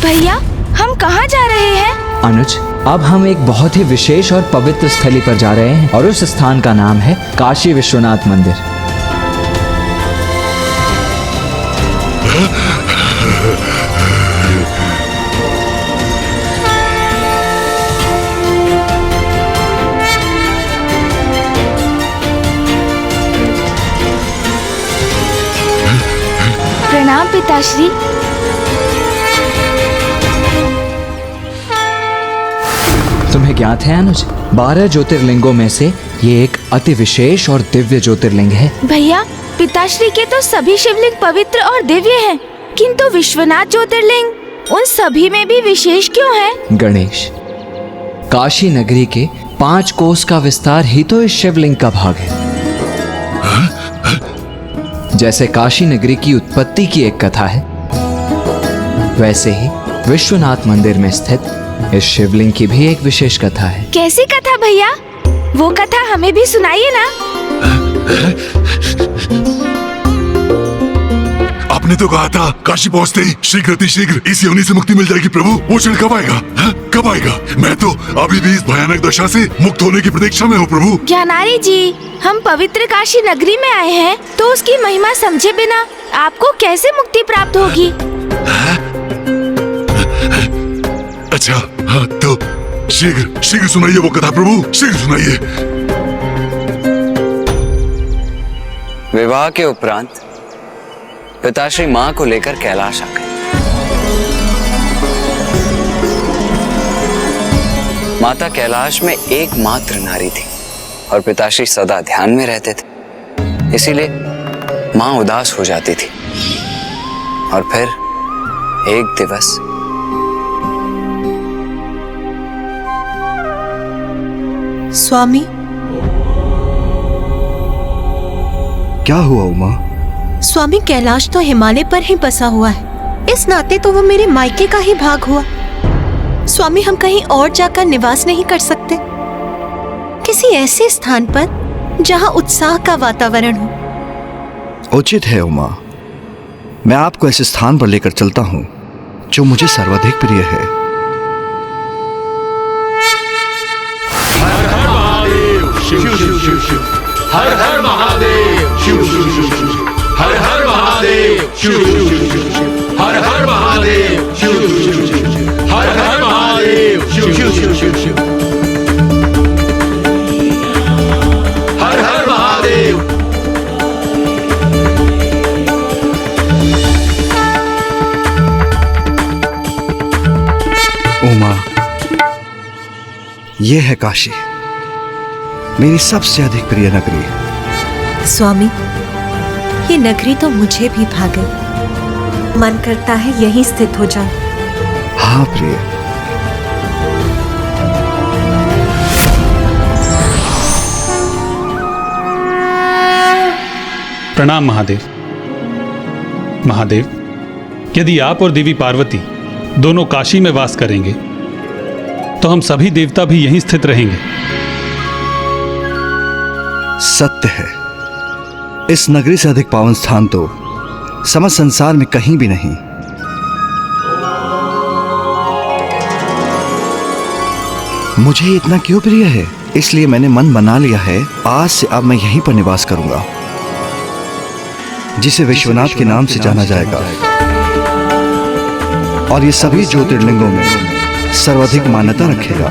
भैया, हम कहाँ जा रहे हैं? अनुज, अब हम एक बहुत ही विशेष और पवित्र स्थली पर जा रहे हैं और उस स्थान का नाम है काशी विश्वनाथ मंदिर। प्रणाम पिताश्री। तुम्हें ज्ञात है अनुज, 12 ज्योतिर्लिंगों में से ये एक अति विशेष और दिव्य ज्योतिर्लिंग है। भैया, पिताश्री के तो सभी शिवलिंग पवित्र और दिव्य हैं, किंतु विश्वनाथ ज्योतिर्लिंग उन सभी में भी विशेष क्यों है? गणेश, काशी नगरी के 5 कोस का विस्तार ही तो इस शिवलिंग का भाग है। जैसे काशी नगरी की उत्पत्ति की एक कथा है, वैसे ही विश्वनाथ मंदिर में स्थित इस शिवलिंग की भी एक विशेष कथा है। कैसी कथा भैया? वो कथा हमें भी सुनाइए ना। आपने तो कहा था काशी पहुंचते ही शीघ्र इस योनि से मुक्ति मिल जाएगी प्रभु। वो क्षण कब आएगा? कब आएगा? मैं तो अभी भी इस भयानक दशा से मुक्त होने की प्रतीक्षा में हूँ प्रभु। ज्ञानारी जी, हम पवित्र काशी नगरी में आए हैं तो उसकी महिमा समझे बिना आपको कैसे मुक्ति प्राप्त होगी? अच्छा, हाँ तो शीघ्र सुनाइए वो कथा प्रभु, शीघ्र सुनाइए। विवाह के उपरांत पिताश्री मां को लेकर कैलाश आ गए। माता कैलाश में एकमात्र नारी थी और पिताश्री सदा ध्यान में रहते थे, इसीलिए मां उदास हो जाती थी। और फिर एक दिवस स्वामी। क्या हुआ उमा? स्वामी, कैलाश तो हिमालय पर ही बसा हुआ है, इस नाते तो वो मेरे मायके का ही भाग हुआ। स्वामी, हम कहीं और जाकर निवास नहीं कर सकते? किसी ऐसे स्थान पर जहां उत्साह का वातावरण हो। उचित है उमा, मैं आपको ऐसे स्थान पर लेकर चलता हूँ जो मुझे सर्वाधिक प्रिय है। शिव शिव शिव शिव, हर हर महादेव। शिव शिव शिव शिव, हर हर महादेव। शिव शिव शिव शिव, हर हर महादेव। शिव शिव शिव शिव, हर हर महादेव। शिव शिव शिव शिव, हर हर महादेव। उमा, ये है काशी, मेरी सबसे अधिक प्रिय नगरी। स्वामी, ये नगरी तो मुझे भी भा गई। मन करता है यहीं स्थित हो जाऊं। हाँ प्रिय। प्रणाम महादेव। महादेव, यदि आप और देवी पार्वती दोनों काशी में वास करेंगे तो हम सभी देवता भी यहीं स्थित रहेंगे। सत्य है, इस नगरी से अधिक पावन स्थान तो समस्त संसार में कहीं भी नहीं। मुझे इतना क्यों प्रिय है, इसलिए मैंने मन बना लिया है, आज से अब मैं यहीं पर निवास करूंगा, जिसे विश्वनाथ के नाम से जाना जाएगा। और ये सभी ज्योतिर्लिंगों में सर्वाधिक मान्यता रखेगा।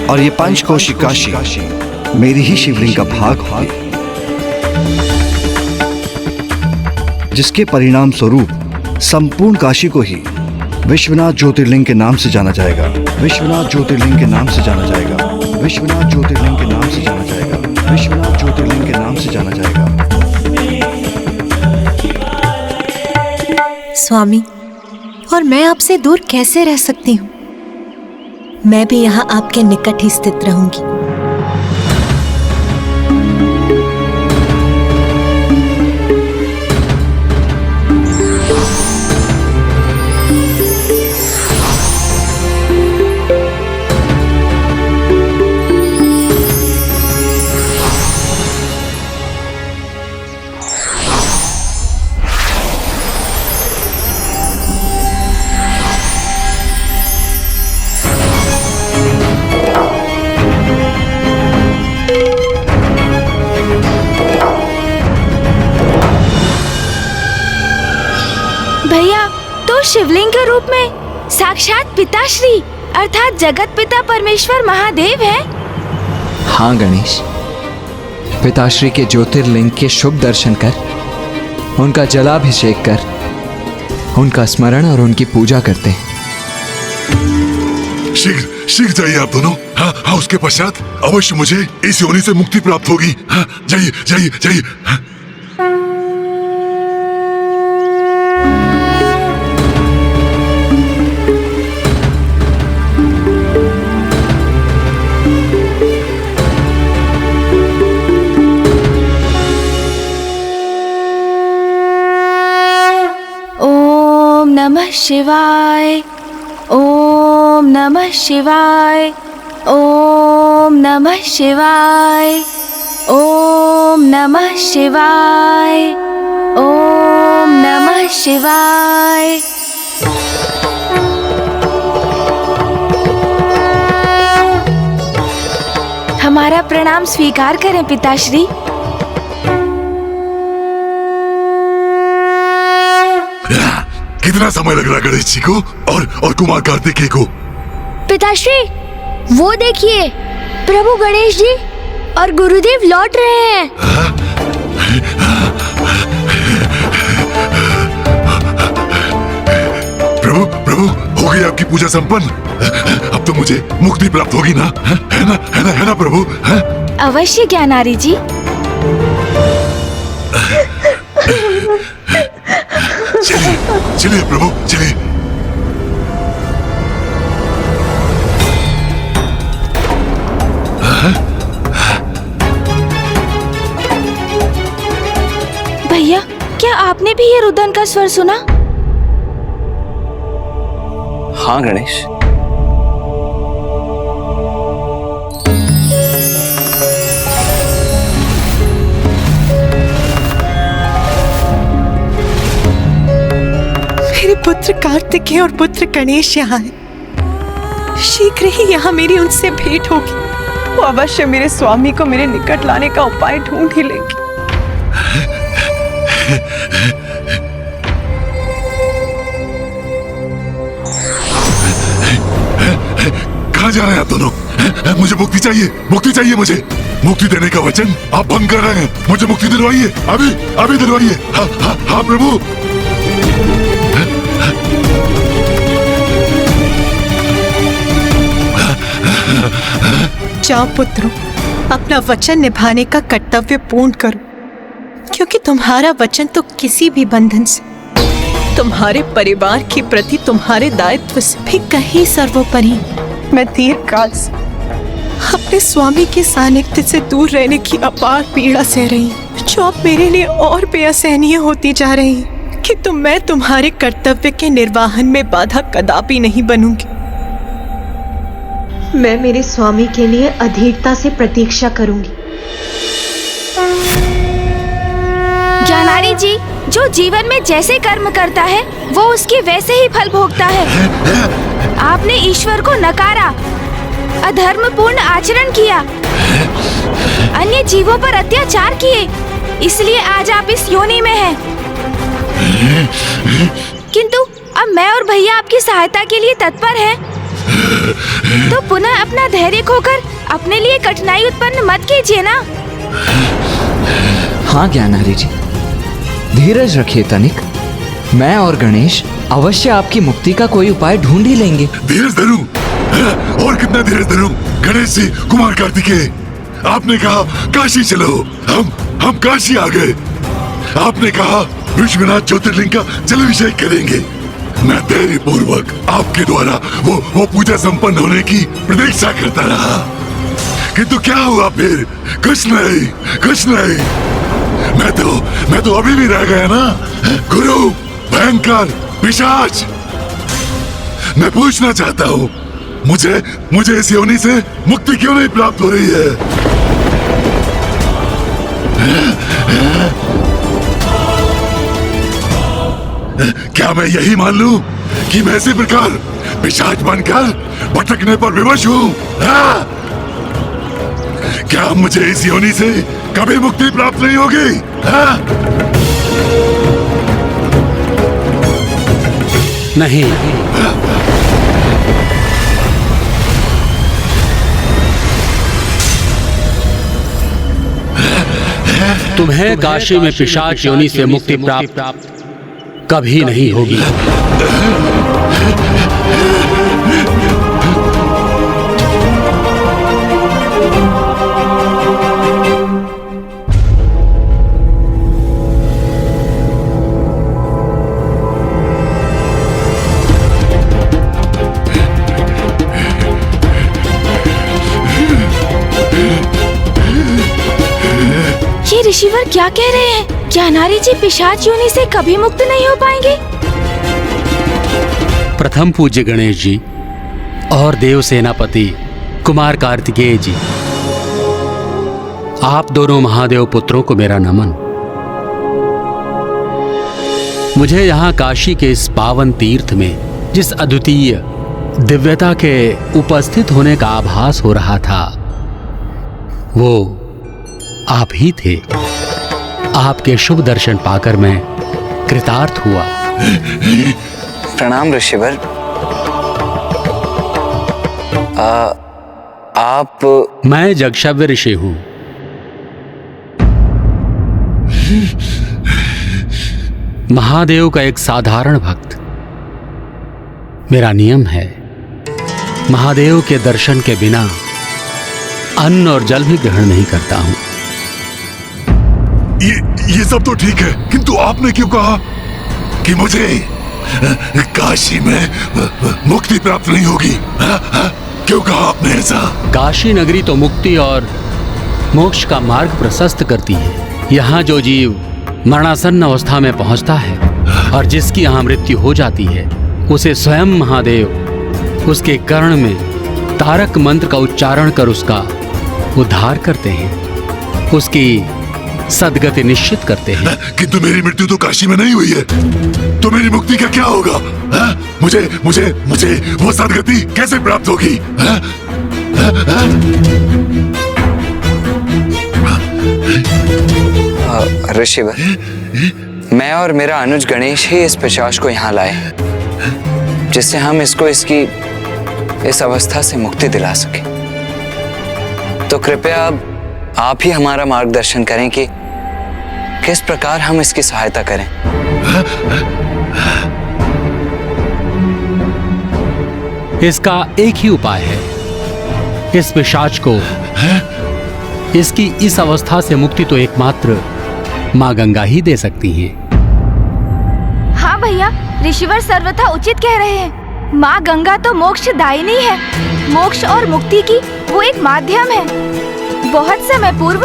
और ये पंचकोशी काशी मेरी ही शिवलिंग का भाग होगी, जिसके परिणाम स्वरूप संपूर्ण काशी को ही विश्वनाथ ज्योतिर्लिंग के नाम से जाना जाएगा। विश्वनाथ ज्योतिर्लिंग के नाम से जाना जाएगा। विश्वनाथ ज्योतिर्लिंग के नाम से जाना जाएगा। विश्वनाथ ज्योतिर्लिंग के नाम से जाना जाएगा। स्वामी, और मैं आपसे दूर कैसे रह सकती हूँ? मैं भी यहाँ आपके निकट ही स्थित रहूंगी। भैया, तो शिवलिंग के रूप में साक्षात पिताश्री अर्थात जगत पिता परमेश्वर महादेव है। हाँ गणेश, पिताश्री के ज्योतिर्लिंग के शुभ दर्शन कर, उनका जलाभिषेक कर, उनका स्मरण और उनकी पूजा करते हैं। शीघ्र शीघ्र जाइए आप दोनों। हाँ हाँ, उसके पश्चात अवश्य मुझे इस योनि से मुक्ति प्राप्त होगी। हाँ, जाइए जाइए जाइए। हाँ। ओम नमः शिवाय, ओम नमः शिवाय, ओम नमः शिवाय, ओम नमः शिवाय, ओम नमः शिवाय। हमारा प्रणाम स्वीकार करें पिताश्री। कितना समय लग रहा है गणेश जी को और कुमार कार्तिकेय को? पिताश्री, वो देखिए, प्रभु गणेश जी और गुरुदेव लौट रहे हैं। प्रभु प्रभु, हो गई आपकी पूजा संपन्न? अब तो मुझे मुक्ति प्राप्त होगी ना? है ना, है ना, है ना प्रभु? है? अवश्य ज्ञानारी जी। चलिए चलिए प्रभु, चलिए। भैया, क्या आपने भी ये रुदन का स्वर सुना? हाँ गणेश, मेरे पुत्र कार्तिकेय और पुत्र गणेश यहाँ हैं। शीघ्र ही यहाँ मेरी उनसे भेंट होगी। वो अवश्य मेरे स्वामी को मेरे निकट लाने का उपाय ढूंढ ही लेंगे। कहाँ जा रहे हैं आप दोनों? मुझे मुक्ति चाहिए, मुक्ति चाहिए मुझे। मुक्ति देने का वचन आप भंग कर रहे हैं। मुझे मुक्ति दिलवाइए, अभी अभी दिलवाइए। हाँ हाँ हाँ प्रभु। जाओ पुत्रों, अपना वचन निभाने का कर्तव्य पूर्ण करो, क्योंकि तुम्हारा वचन तो किसी भी बंधन से, तुम्हारे परिवार के प्रति तुम्हारे दायित्व से भी कहीं सर्वोपरि। मैं दीर्घकाल से अपने स्वामी के सानिध्य से दूर रहने की अपार पीड़ा सह रही हूँ, जो अब मेरे लिए और बेअसहनीय होती जा रही है। कि मैं तुम्हारे कर्तव्य के निर्वाहन में बाधा कदापि नहीं बनूंगी। मैं मेरे स्वामी के लिए अधीरता से प्रतीक्षा करूंगी। ज्ञानारी जी, जो जीवन में जैसे कर्म करता है वो उसके वैसे ही फल भोगता है। आपने ईश्वर को नकारा, अधर्मपूर्ण आचरण किया, अन्य जीवों पर अत्याचार किए, इसलिए आज आप इस योनि में हैं। किंतु अब मैं और भैया आपकी सहायता के लिए तत्पर हैं। तो पुनः अपना धैर्य खोकर अपने लिए कठिनाई उत्पन्न मत कीजिए ना। हाँ ज्ञानारी जी, धीरज रखिए तनिक। मैं और गणेश अवश्य आपकी मुक्ति का कोई उपाय ढूंढ ही लेंगे। धीरज धरूं? और कितना धीरज धरूं? गणेश जी, कुमार कार्तिकेय, आपने कहा काशी चलो, हम काशी आ गए। आपने कहा विश्वनाथ ज्योतिर्लिंग का जलाभिषेक करेंगे। मैं धैर्य पूर्वक आपके द्वारा वो पूजा संपन्न होने की प्रतीक्षा करता रहा, किंतु क्या हुआ फिर? कुछ नहीं, कुछ नहीं। मैं तो अभी भी रह गया ना। गुरु, भयंकर, पिशाच। मैं पूछना चाहता हूँ, मुझे इस योनि से मुक्ति क्यों नहीं प्राप्त हो रही है? क्या मैं यही मान लूं कि मैं इसी प्रकार पिशाच बनकर भटकने पर विवश हूं? क्या मुझे इस योनि से कभी मुक्ति प्राप्त नहीं होगी? नहीं, तुम्हें काशी में पिशाच योनि से मुक्ति प्राप्त कभी नहीं होगी। ये ऋषिवर क्या कह रहे हैं? क्या नारी जी पिशाच योनि से कभी मुक्त नहीं हो पाएंगे? प्रथम पूज्य गणेश जी और देव सेनापति कुमार कार्तिकेय जी, आप दोनों महादेव पुत्रों को मेरा नमन। मुझे यहाँ काशी के इस पावन तीर्थ में जिस अद्वितीय दिव्यता के उपस्थित होने का आभास हो रहा था, वो आप ही थे। आपके शुभ दर्शन पाकर मैं कृतार्थ हुआ। प्रणाम ऋषिवर। आप? मैं जगशव्य ऋषि हूं। महादेव का एक साधारण भक्त। मेरा नियम है, महादेव के दर्शन के बिना अन्न और जल भी ग्रहण नहीं करता हूं। ये सब तो ठीक है, किंतु आपने क्यों कहा कि मुझे काशी में मुक्ति प्राप्त नहीं होगी? क्यों कहा आपने ऐसा? काशी नगरी तो मुक्ति और मोक्ष का मार्ग प्रशस्त करती है। यहाँ जो जीव मरणासन्न अवस्था में पहुंचता है और जिसकी यहाँ मृत्यु हो जाती है, उसे स्वयं महादेव उसके कर्ण में तारक मंत्र का उच्चारण कर उसका उद्धार करते हैं, उसकी सदगति निश्चित करते हैं। किंतु मेरी मृत्यु तो काशी में नहीं हुई है, तो मेरी मुक्ति का क्या होगा? मुझे मुझे मुझे वो सदगति कैसे प्राप्त होगी? ऋषिवर, मैं और मेरा अनुज गणेश ही इस पिशाच को यहाँ लाए, जिससे हम इसको इसकी इस अवस्था से मुक्ति दिला सके। तो कृपया अब आप ही हमारा मार्गदर्शन करें कि किस प्रकार हम इसकी सहायता करें। इसका एक ही उपाय है। इस पिशाच को इसकी इस अवस्था से मुक्ति तो एकमात्र माँ गंगा ही दे सकती हैं। हाँ भैया, ऋषिवर सर्वथा उचित कह रहे हैं। माँ गंगा तो मोक्षदायिनी है। मोक्ष और मुक्ति की वो एक माध्यम है। बहुत समय पूर्व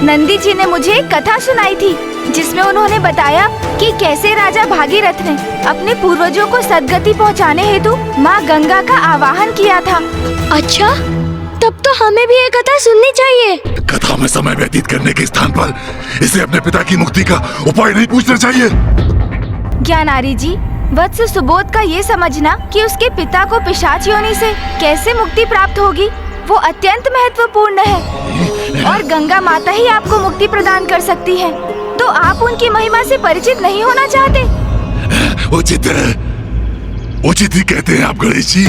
नंदी जी ने मुझे एक कथा सुनाई थी, जिसमें उन्होंने बताया कि कैसे राजा भागीरथ ने अपने पूर्वजों को सदगति पहुंचाने हेतु माँ गंगा का आवाहन किया था। अच्छा, तब तो हमें भी ये कथा सुननी चाहिए। कथा में समय व्यतीत करने के स्थान पर इसे अपने पिता की मुक्ति का उपाय नहीं पूछना चाहिए। ज्ञानारी जी, वत्स सुबोध का ये समझना कि उसके पिता को पिशाच योनि से कैसे मुक्ति प्राप्त होगी, वो अत्यंत महत्वपूर्ण है और गंगा माता ही आपको मुक्ति प्रदान कर सकती है। तो आप उनकी महिमा से परिचित नहीं होना चाहते? उचित ही कहते हैं आप गणेश जी।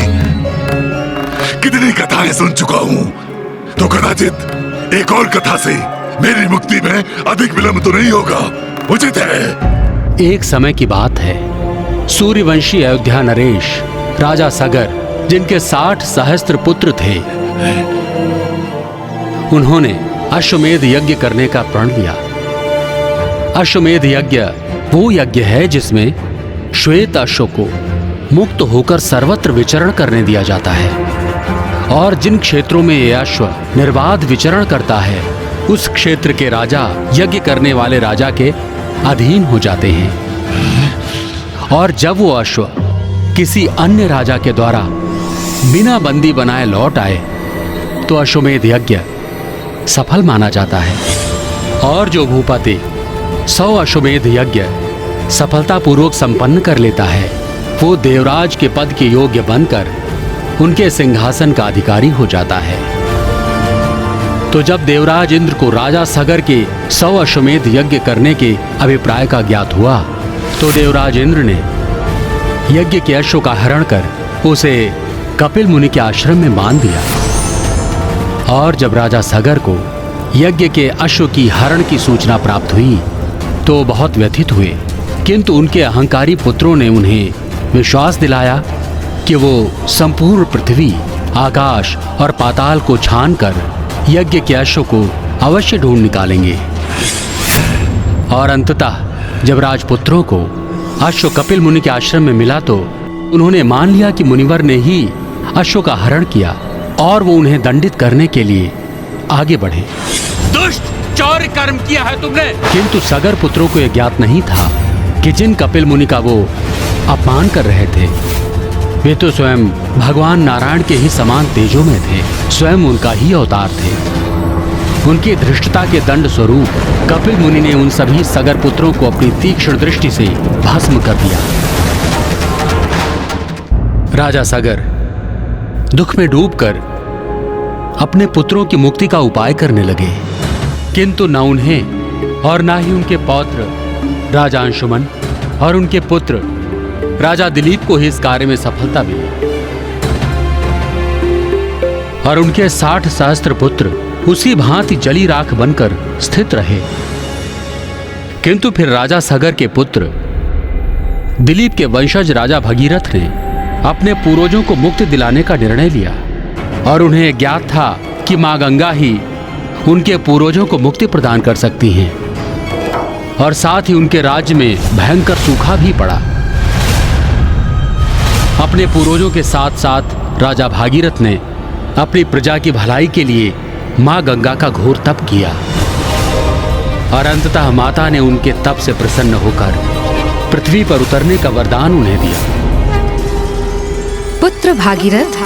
कितनी कथाएं सुन चुका हूँ, तो कदाचित एक और कथा से मेरी मुक्ति में अधिक विलंब तो नहीं होगा। उचित है। एक समय की बात है, सूर्यवंशी अयोध्या नरेश राजा सगर, जिनके 60 सहस्त्र पुत्र थे, उन्होंने अश्वमेध यज्ञ करने का प्रण लिया। अश्वमेध यज्ञ वो यज्ञ है जिसमें श्वेत अश्व को मुक्त होकर सर्वत्र विचरण करने दिया जाता है, और जिन क्षेत्रों में ये अश्व निर्बाध विचरण करता है, उस क्षेत्र के राजा यज्ञ करने वाले राजा के अधीन हो जाते हैं। और जब वो अश्व किसी अन्य राजा के द्वारा बिना बंदी बनाए लौट आए, तो अश्वमेध यज्ञ सफल माना जाता है। और जो भूपति 100 अश्वमेध यज्ञ सफलतापूर्वक संपन्न कर लेता है, वो देवराज के पद के योग्य बनकर उनके सिंहासन का अधिकारी हो जाता है। तो जब देवराज इंद्र को राजा सगर के 100 अश्वमेध यज्ञ करने के अभिप्राय का ज्ञात हुआ, तो देवराज इंद्र ने यज्ञ के अश्व का हरण कर उसे कपिल मुनि के आश्रम में बांध दिया। और जब राजा सगर को यज्ञ के अश्व की हरण की सूचना प्राप्त हुई तो बहुत व्यथित हुए, किंतु उनके अहंकारी पुत्रों ने उन्हें विश्वास दिलाया कि वो संपूर्ण पृथ्वी, आकाश और पाताल को छानकर यज्ञ के अश्व को अवश्य ढूंढ निकालेंगे। और अंततः जब राजपुत्रों को अश्व कपिल मुनि के आश्रम में मिला तो उन्होंने मान लिया कि मुनिवर ने ही अश्व का हरण किया और वो उन्हें दंडित करने के लिए आगे बढ़े। दुष्ट, चौर्य कर्म किया है तुमने। किंतु सगर पुत्रों को यह ज्ञात नहीं था कि जिन कपिल मुनि का वो अपमान कर रहे थे वे तो स्वयं भगवान नारायण के ही समान तेजों में थे, स्वयं उनका ही अवतार थे। उनकी धृष्टता के दंड स्वरूप कपिल मुनि ने उन सभी सगर पुत्रों को अपनी तीक्ष्ण दृष्टि से भस्म कर दिया। राजा सगर दुख में डूबकर अपने पुत्रों की मुक्ति का उपाय करने लगे, किंतु न उन्हें और न ही उनके पौत्र राजा अंशुमन और उनके पुत्र राजा दिलीप को ही इस कार्य में सफलता मिली। और उनके 60 सहस्त्र पुत्र उसी भांति जली राख बनकर स्थित रहे। किंतु फिर राजा सगर के पुत्र दिलीप के वंशज राजा भगीरथ ने अपने पूर्वजों को मुक्ति दिलाने का निर्णय लिया और उन्हें ज्ञात था कि मां गंगा ही उनके पूर्वजों को मुक्ति प्रदान कर सकती हैं। और साथ ही उनके राज्य में भयंकर सूखा भी पड़ा। अपने पूर्वजों के साथ साथ राजा भागीरथ ने अपनी प्रजा की भलाई के लिए मां गंगा का घोर तप किया और अंततः माता ने उनके तप से प्रसन्न होकर पृथ्वी पर उतरने का वरदान उन्हें दिया। पुत्र भागीरथ,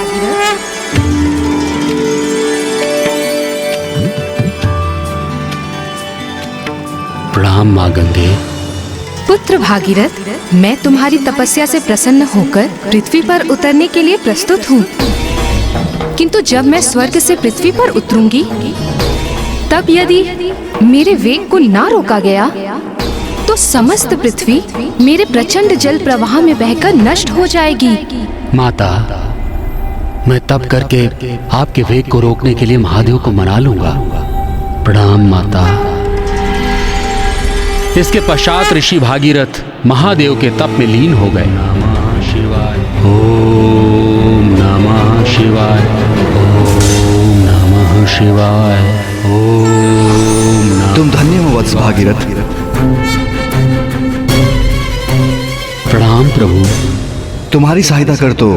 प्रणाम मां गंगे। पुत्र भागीरथ, मैं तुम्हारी तपस्या से प्रसन्न होकर पृथ्वी पर उतरने के लिए प्रस्तुत हूँ। किंतु जब मैं स्वर्ग से पृथ्वी पर उतरूंगी तब यदि मेरे वेग को ना रोका गया तो समस्त पृथ्वी मेरे प्रचंड जल प्रवाह में बहकर नष्ट हो जाएगी। माता, मैं तप करके आपके वेग को रोकने के लिए महादेव को मना लूंगा। प्रणाम माता। इसके पश्चात ऋषि भागीरथ महादेव के तप में लीन हो गए। नमः शिवाय, ओम नमः शिवाय, ओम नमः शिवाय, ओम। तुम धन्य हो वत्स भागीरथ। प्रणाम प्रभु। तुम्हारी सहायता कर तो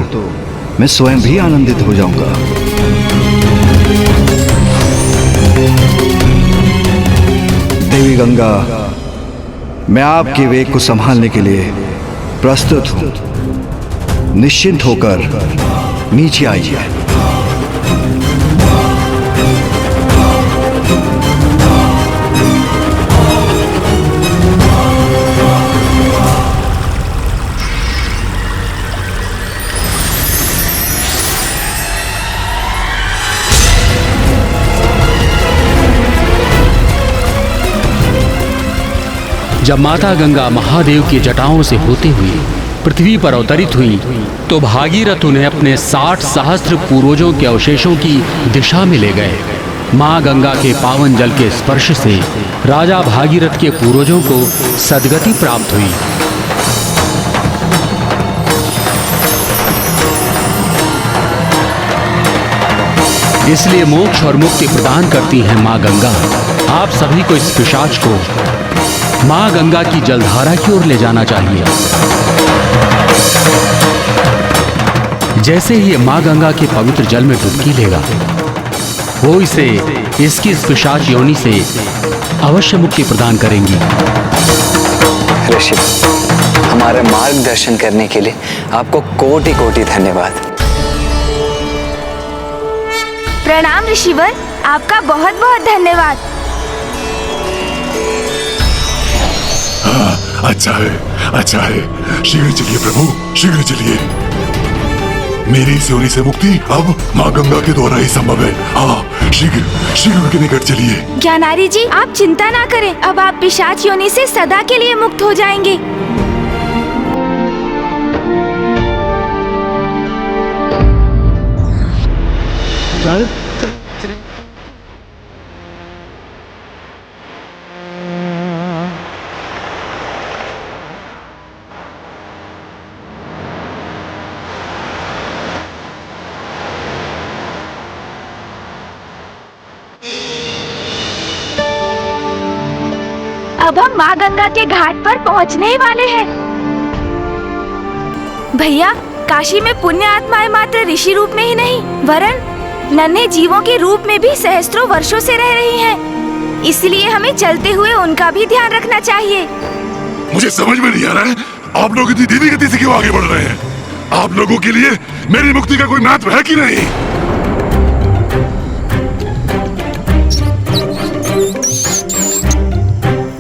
मैं स्वयं भी आनंदित हो जाऊंगा। देवी गंगा, मैं आपके वेग को संभालने के लिए प्रस्तुत हूं। निश्चिंत होकर नीचे आइए। जब माता गंगा महादेव की जटाओं से होते हुए पृथ्वी पर अवतरित हुई तो भागीरथ उन्हें अपने 60 सहस्त्र पूर्वजों के अवशेषों की दिशा में ले गए। मां गंगा के पावन जल के स्पर्श से राजा भागीरथ के पूर्वजों को सद्गति प्राप्त हुई। इसलिए मोक्ष और मुक्ति प्रदान करती है मां गंगा। आप सभी को इस पिशाच को मां गंगा की जलधारा की ओर ले जाना चाहिए। जैसे ही ये मां गंगा के पवित्र जल में डुबकी लेगा वो इसे इसकी इस पिशाच योनि से अवश्य मुक्ति प्रदान करेंगी। ऋषि, हमारे मार्गदर्शन करने के लिए आपको कोटि कोटि धन्यवाद। प्रणाम ऋषिवर, आपका बहुत बहुत धन्यवाद। अच्छा है। शीघ्र चलिए प्रभु, शीघ्र चलिए। मेरी इस योनि से मुक्ति अब माँ गंगा के द्वारा ही संभव है। हाँ, शीघ्र उनके निकट चलिए। ज्ञानारी जी, आप चिंता ना करें, अब आप पिशाच योनि से सदा के लिए मुक्त हो जाएंगे। अब हम माँ गंगा के घाट पर पहुँचने ही वाले हैं। भैया, काशी में पुण्य आत्माएं मात्र ऋषि रूप में ही नहीं वरन नन्हे जीवों के रूप में भी सहस्त्रों वर्षों से रह रही हैं। इसलिए हमें चलते हुए उनका भी ध्यान रखना चाहिए। मुझे समझ में नहीं आ रहा है, आप लोग इतनी धीमी गति से क्यों आगे बढ़ रहे हैं? आप लोगों के लिए मेरी मुक्ति का कोई महत्व है कि नहीं?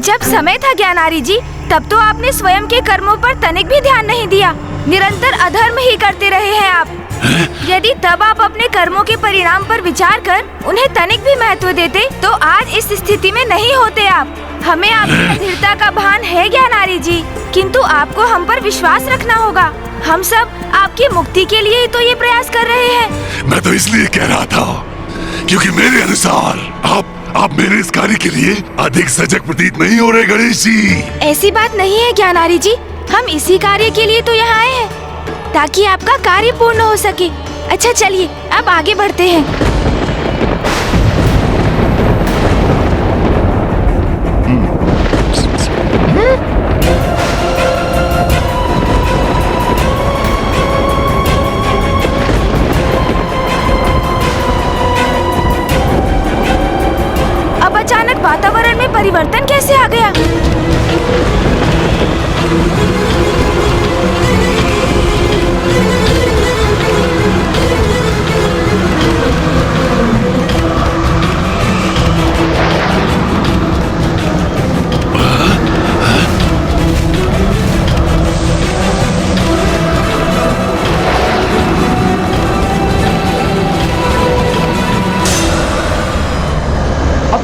जब समय था ज्ञानारी जी, तब तो आपने स्वयं के कर्मों पर तनिक भी ध्यान नहीं दिया। निरंतर अधर्म ही करते रहे हैं आप। यदि तब आप अपने कर्मों के परिणाम पर विचार कर उन्हें तनिक भी महत्व देते, तो आज इस स्थिति में नहीं होते आप। हमें आपकी अधीरता का भान है ज्ञानारी जी, किंतु आपको हम पर विश्वास रखना होगा। हम सब आपकी मुक्ति के लिए ही तो ये प्रयास कर रहे हैं। मैं तो इसलिए कह रहा था क्योंकि मेरे अनुसार आप मेरे इस कार्य के लिए अधिक सजग प्रतीत नहीं हो रहे गणेश जी। ऐसी बात नहीं है ज्ञानारी जी, हम इसी कार्य के लिए तो यहाँ आए हैं ताकि आपका कार्य पूर्ण हो सके। अच्छा चलिए अब आगे बढ़ते हैं। अब अचानक वातावरण में परिवर्तन कैसे आ गया?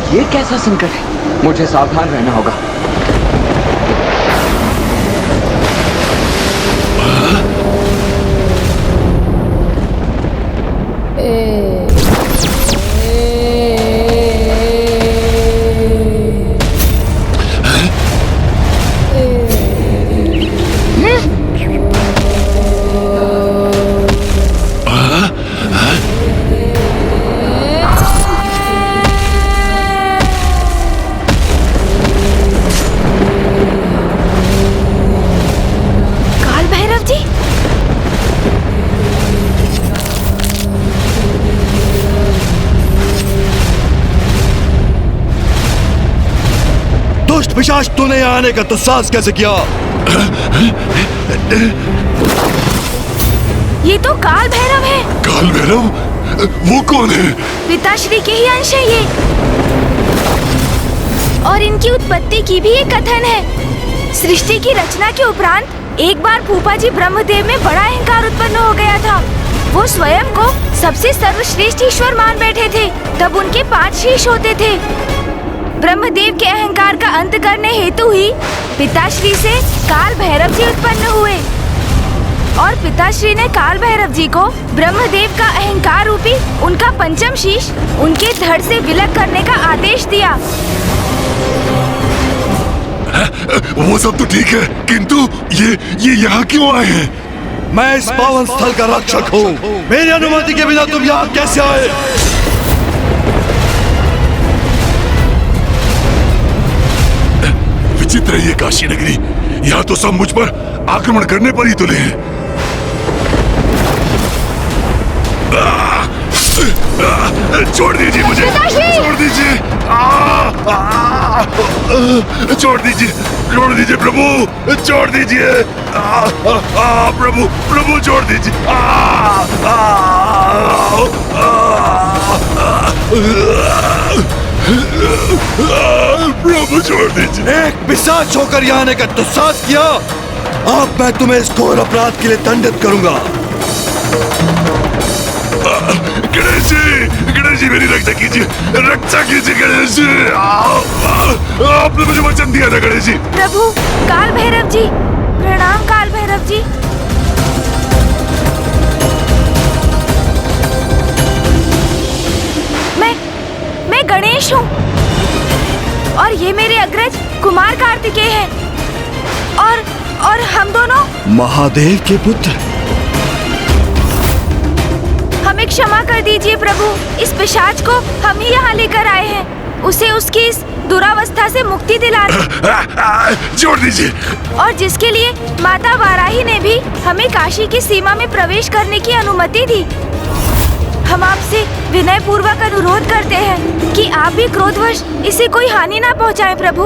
ये कैसा संकट है? मुझे सावधान रहना होगा। पिशाच, तूने यहाँ आने का दुस्साहस कैसे किया? ये तो काल भैरव है। काल भैरव? वो कौन है? पिताश्री के ही अंश है ये, और इनकी उत्पत्ति की भी एक कथन है। सृष्टि की रचना के उपरांत एक बार फूफा जी ब्रह्मदेव में बड़ा अहंकार उत्पन्न हो गया था। वो स्वयं को सबसे सर्वश्रेष्ठ ईश्वर मान बैठे थे। तब उनके 5 शीश होते थे। ब्रह्मदेव के अहंकार का अंत करने हेतु ही पिताश्री से काल भैरव जी उत्पन्न हुए, और पिताश्री ने काल भैरव जी को ब्रह्मदेव का अहंकार रूपी उनका 5म शीश उनके धड़ से विलग करने का आदेश दिया। वो सब तो ठीक है, किंतु ये यहाँ क्यों आए हैं? मैं इस पावन स्थल का रक्षक हूँ। मेरी अनुमति के बिना तुम यहाँ कैसे आए? विचित्र है ये काशी नगरी। यहाँ तो सब मुझ पर आक्रमण करने पर ही तुले हैं। छोड़ दीजिए मुझे, छोड़ दीजिए, छोड़ दीजिए, छोड़ दीजिए प्रभु, छोड़ दीजिए, प्रभु, प्रभु छोड़ दीजिए, प्रभु छोड़ दीजिए। एक पिशाच होकर यहाँ आने का दुस्साहस किया। अब मैं तुम्हें इस घोर अपराध के लिए दंडित करूंगा। गणेश जी मेरी रक्षा कीजिए, रक्षा कीजिए गणेश जी। आपने मुझे वचन दिया था गणेश जी। प्रभु काल भैरव जी, प्रणाम काल भैरव जी। गणेश हूँ और ये मेरे अग्रज कुमार कार्तिकेय हैं और हम दोनों महादेव के पुत्र। हमें क्षमा कर दीजिए प्रभु। इस पिशाच को हम ही यहाँ लेकर आए हैं, उसे उसकी इस दुरावस्था से मुक्ति दिलाने। छोड़ दीजिए। और जिसके लिए माता वाराही ने भी हमें काशी की सीमा में प्रवेश करने की अनुमति दी। हम आपसे विनय पूर्वक अनुरोध करते हैं कि आप भी क्रोधवश इसे कोई हानि ना पहुंचाएं प्रभु।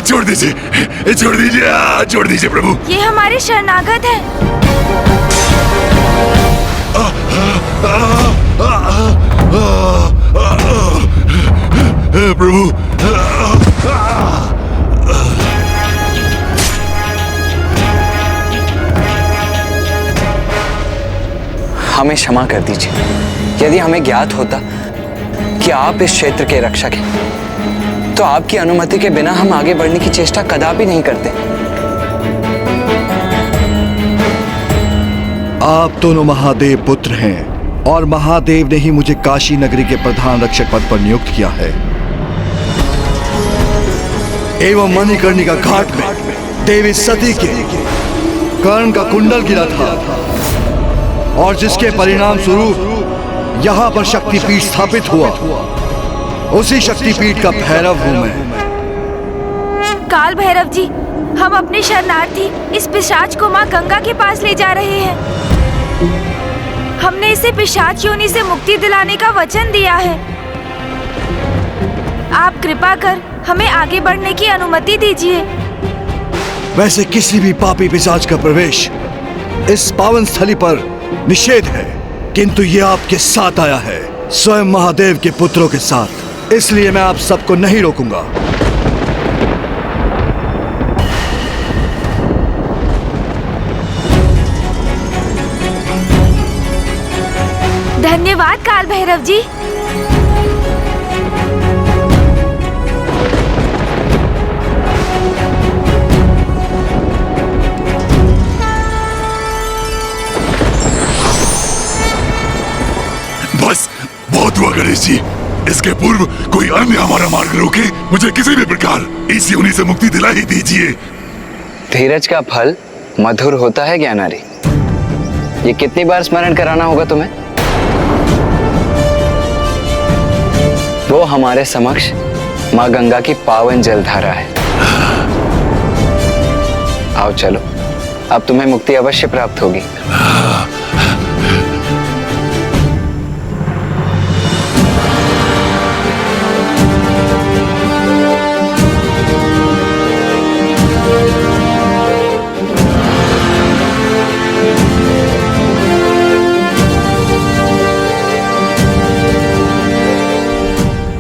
छोड़ दीजिए, छोड़ दीजिए, छोड़ दीजिए प्रभु। ये हमारे शरणागत हैं। प्रभु, हमें क्षमा कर दीजिए। यदि हमें ज्ञात होता कि आप इस क्षेत्र के रक्षक हैं, तो आपकी अनुमति के बिना हम आगे बढ़ने की चेष्टा कदापि नहीं करते। आप दोनों महादेव पुत्र हैं और महादेव ने ही मुझे काशी नगरी के प्रधान रक्षक पद पर नियुक्त किया है। एवं मणिकर्णिका घाट में देवी सती के कर्ण का कुंडल गिरा था और जिसके परिणाम स्वरूप यहाँ पर शक्तिपीठ स्थापित हुआ, उसी शक्तिपीठ का भैरव हूँ मैं। काल भैरव जी, हम अपने शरणार्थी इस पिशाच को माँ गंगा के पास ले जा रहे हैं। हमने इसे पिशाच योनि से मुक्ति दिलाने का वचन दिया है। आप कृपा कर हमें आगे बढ़ने की अनुमति दीजिए। वैसे किसी भी पापी पिशाच का प्रवेश इस पावन स्थली पर निषेध है, किंतु ये आपके साथ आया है, स्वयं महादेव के पुत्रों के साथ। इसलिए मैं आप सबको नहीं रोकूंगा। धन्यवाद काल भैरव जी। बस बहुत हुआ गणेश जी। इसके पूर्व कोई अन्य हमारा मार्ग रोके, मुझे किसी भी प्रकार इस योनि से मुक्ति दिला ही दीजिए। धीरज का फल मधुर होता है ज्ञानारी। ये कितनी बार स्मरण कराना होगा तुम्हें? वो हमारे समक्ष माँ गंगा की पावन जलधारा है। आओ चलो, अब तुम्हें मुक्ति अवश्य प्राप्त होगी।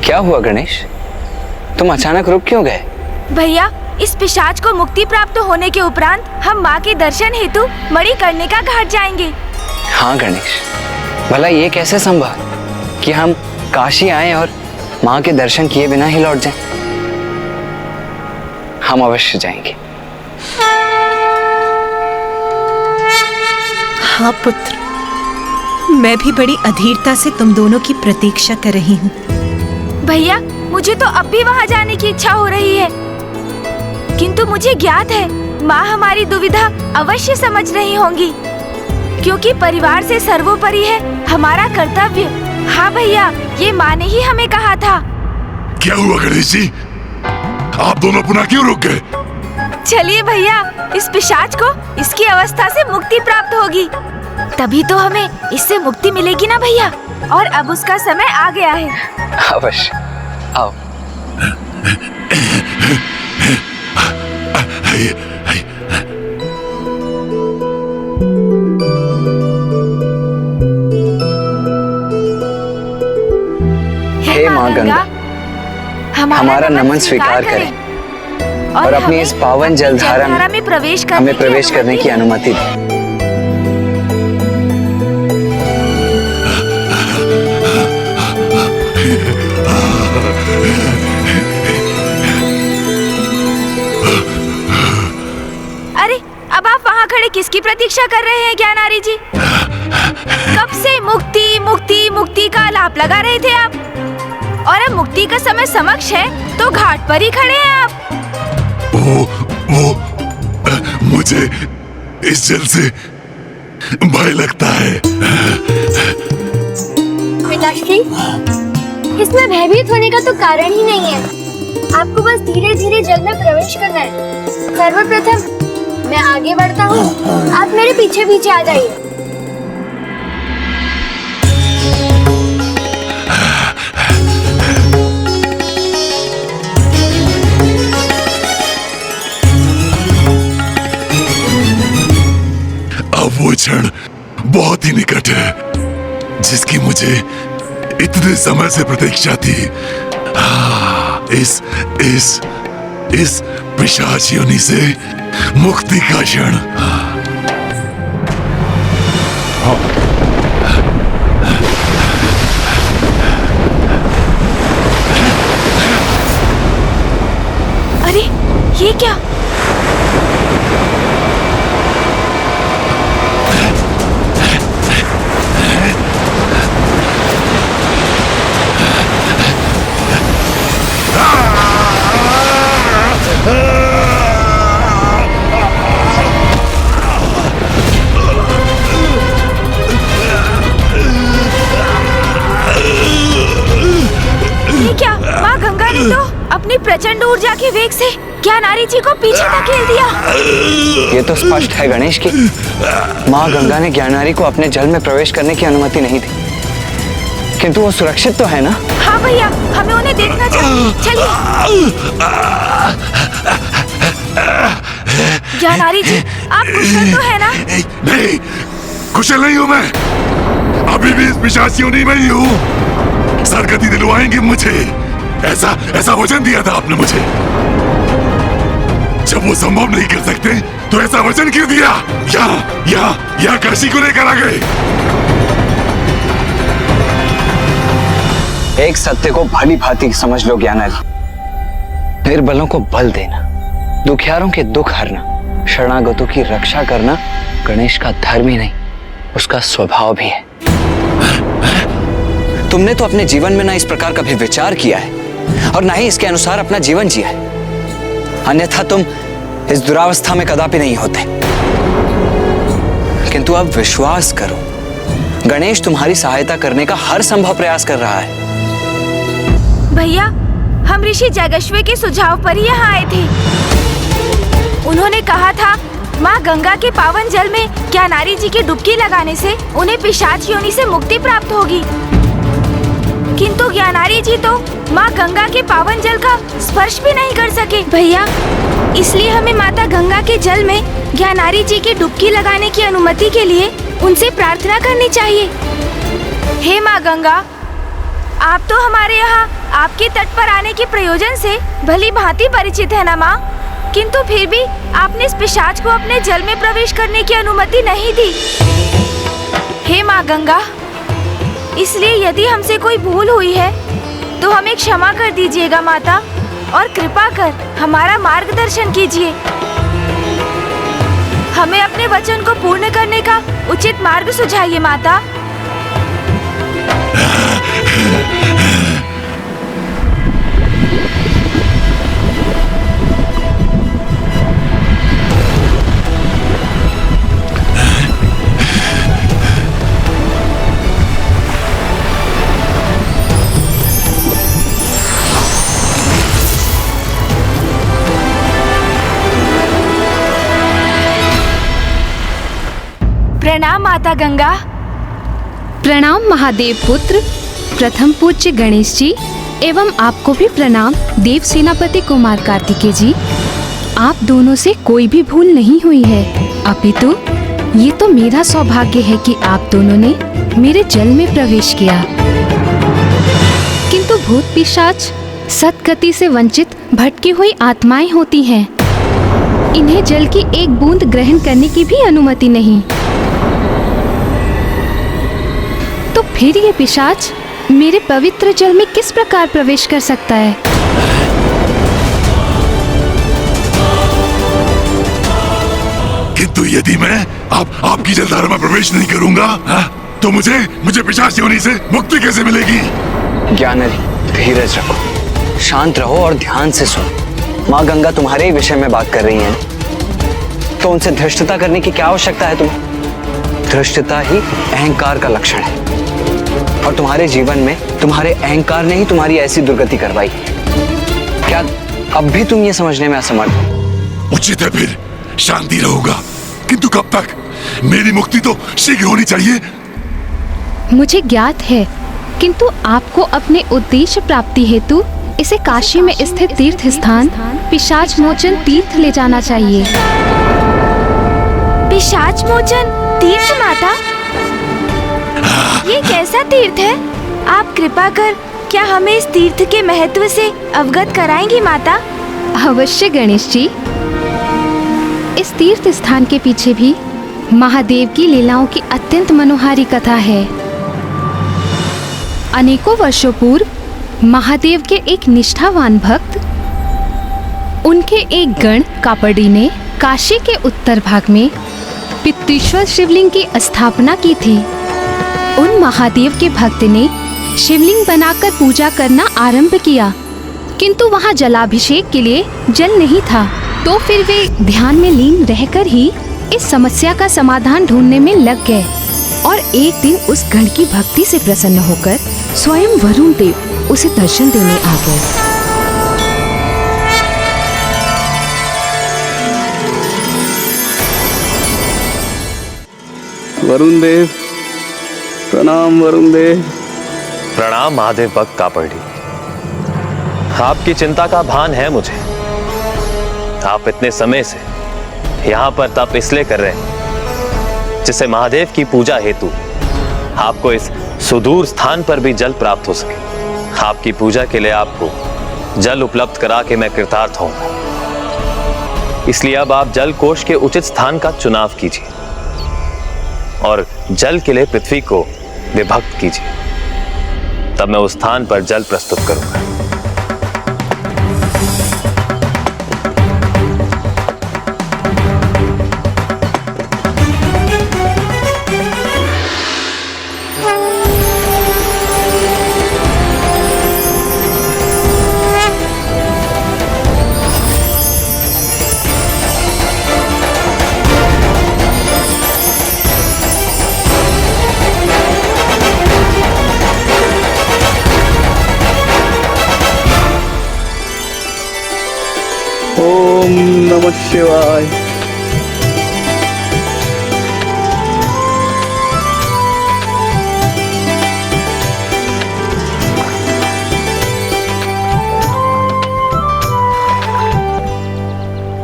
क्या हुआ गणेश, तुम अचानक रुक क्यों गए? भैया, इस पिशाच को मुक्ति प्राप्त होने के उपरांत हम माँ के दर्शन हेतु मणिकर्णिका घाट जाएंगे। हाँ गणेश, भला ये कैसे संभव कि हम काशी आए और माँ के दर्शन किए बिना ही लौट जाएं? हम अवश्य जाएंगे। हाँ पुत्र, मैं भी बड़ी अधीरता से तुम दोनों की प्रतीक्षा कर रही हूँ। भैया, मुझे तो अब भी वहाँ जाने की इच्छा हो रही है, किंतु मुझे ज्ञात है माँ हमारी दुविधा अवश्य समझ रही होंगी, क्योंकि परिवार से सर्वोपरि है हमारा कर्तव्य। हाँ भैया, ये माँ ने ही हमें कहा था। क्या हुआ गणेश जी, आप दोनों पुनः क्यों रुक गए? चलिए भैया, इस पिशाच को इसकी अवस्था से मुक्ति प्राप्त होगी, तभी तो हमें इससे मुक्ति मिलेगी ना भैया। और अब उसका समय आ गया है। अवश्य, आओ। हे माँ गंगा, हमारा नमन स्वीकार करें और अपनी इस पावन जलधारा में हमें प्रवेश करने की अनुमति दें। अरे, अब आप वहाँ खड़े किसकी प्रतीक्षा कर रहे हैं ज्ञानारी जी? कब से मुक्ति मुक्ति मुक्ति का आलाप लगा रहे थे आप? और अब मुक्ति का समय समक्ष है तो घाट पर ही खड़े हैं आप। वो मुझे इस जल से भय लगता है। पिताश्री, इसमें भयभीत होने का तो कारण ही नहीं है। आपको बस धीरे धीरे जल में प्रवेश करना है। सर्वप्रथम मैं आगे बढ़ता हूँ, आप मेरे पीछे पीछे आ जाइए। अब वो क्षण बहुत ही निकट है जिसकी मुझे इतने समय से प्रतीक्षा थी। इस पिशाच योनि से मुक्ति का क्षण। अरे ये क्या? अपनी प्रचंड ऊर्जा के वेग से ज्ञानारी जी को पीछे धकेल दिया। ये तो स्पष्ट है गणेश की माँ गंगा ने ज्ञानारी को अपने जल में प्रवेश करने की अनुमति नहीं दी, किंतु वो सुरक्षित तो है ना? हाँ भैया, हमें उन्हें देखना चाहिए। चलिए। ज्ञानारी जी, आप कुशल तो है ना? नहीं, कुशल नहीं हूँ मैं। अभी भी इस पिशाच योनि में ही हूँ। सरगति दिलवाएंगे मुझे। ऐसा वचन दिया था आपने मुझे। जब वो संभव नहीं कर सकते तो ऐसा वचन क्यों दिया? यहाँ काशी को लेकर आ गए। एक सत्य को भली भांति समझ लो ज्ञानारी। निर्बलों को बल देना, दुखियारों के दुख हरना, शरणागतों की रक्षा करना गणेश का धर्म ही नहीं, उसका स्वभाव भी है। तुमने तो अपने जीवन में ना इस प्रकार कभी विचार किया है और ना ही इसके अनुसार अपना जीवन जिया है, अन्यथा तुम इस दुरावस्था में कदापि नहीं होते। किंतु अब विश्वास करो, गणेश तुम्हारी सहायता करने का हर संभव प्रयास कर रहा है। भैया, हम ऋषि जगश्वे के सुझाव पर ही यहाँ आए थे। उन्होंने कहा था माँ गंगा के पावन जल में ज्ञानारी जी की डुबकी लगाने से उन्हें पिशाच योनि से मुक्ति प्राप्त होगी, किंतु ज्ञानारी जी तो माँ गंगा के पावन जल का स्पर्श भी नहीं कर सके। भैया, इसलिए हमें माता गंगा के जल में ज्ञानारी जी की डुबकी लगाने की अनुमति के लिए उनसे प्रार्थना करनी चाहिए। हे माँ गंगा, आप तो हमारे यहाँ आपके तट पर आने के प्रयोजन से भली भांति परिचित है ना माँ, किंतु फिर भी आपने इस पिशाच को अपने जल में प्रवेश करने की अनुमति नहीं दी। हे माँ गंगा, इसलिए यदि हमसे कोई भूल हुई है तो हमें क्षमा कर दीजिएगा माता, और कृपा कर हमारा मार्गदर्शन कीजिए। हमें अपने वचन को पूर्ण करने का उचित मार्ग सुझाइए माता। प्रणाम माता गंगा। प्रणाम महादेव पुत्र, प्रथम पूज्य गणेश जी, एवं आपको भी प्रणाम देव सेनापति कुमार कार्तिकेय जी। आप दोनों से कोई भी भूल नहीं हुई है, अपितु ये तो मेरा सौभाग्य है कि आप दोनों ने मेरे जल में प्रवेश किया। किंतु भूत पिशाच सद्गति से वंचित भटकी हुई आत्माएं होती हैं। इन्हें जल की एक बूंद ग्रहण करने की भी अनुमति नहीं। तो फिर ये पिशाच मेरे पवित्र जल में किस प्रकार प्रवेश कर सकता है? किंतु यदि मैं आपकी जलधारा में प्रवेश नहीं करूंगा, तो मुझे पिशाच योनि से मुक्ति कैसे मिलेगी? ज्ञानारी, धीरज रखो, शांत रहो और ध्यान से सुनो। माँ गंगा तुम्हारे ही विषय में बात कर रही है, तो उनसे धृष्टता करने की क्या आवश्यकता है तुम्हें? धृष्टता ही अहंकार का लक्षण है, और तुम्हारे जीवन में तुम्हारे अहंकार ने ही तुम्हारी ऐसी दुर्गति करवाई। क्या अब भी तुम ये समझने में असमर्थ हो? उचित है, फिर शांति रहोगा, किंतु कब तक? मेरी मुक्ति तो शीघ्र होनी चाहिए। मुझे ज्ञात है, किंतु आपको अपने उद्देश्य प्राप्ति हेतु इसे काशी में स्थित तीर्थ स्थान पिशाच मोचन तीर्थ ले जाना चाहिए। पिशाच मोचन तीर्थ माता, ये कैसा तीर्थ है? आप कृपा कर क्या हमें इस तीर्थ के महत्व से अवगत कराएंगी माता? अवश्य गणेश जी। इस तीर्थ स्थान के पीछे भी महादेव की लीलाओं की अत्यंत मनोहारी कथा है। अनेकों वर्षों पूर्व महादेव के एक निष्ठावान भक्त, उनके एक गण कापड़ी ने काशी के उत्तर भाग में पित्तीश्वर शिवलिंग की स्थापना की थी। उन महादेव के भक्त ने शिवलिंग बनाकर पूजा करना आरंभ किया, किंतु वहां जलाभिषेक के लिए जल नहीं था। तो फिर वे ध्यान में लीन रहकर ही इस समस्या का समाधान ढूंढने में लग गए, और एक दिन उस गण की भक्ति से प्रसन्न होकर स्वयं वरुण देव उसे दर्शन देने आ गए। वरुण देव, प्रणाम वरुण देव। प्रणाम महादेव भक्त कापड़ी। आपकी चिंता का भान है मुझे। आप इतने समय से यहाँ पर तप इसलिए कर रहे हैं जिससे महादेव की पूजा हेतु आपको इस सुदूर स्थान पर भी जल प्राप्त हो सके। आपकी पूजा के लिए आपको जल उपलब्ध करा के मैं कृतार्थ होऊंगा। इसलिए अब आप जल कोष के उचित स्थान का चुनाव कीजिए और जल के लिए पृथ्वी को विभक्त कीजिए, तब मैं उस स्थान पर जल प्रस्तुत करूंगा। ओम नमः शिवाय।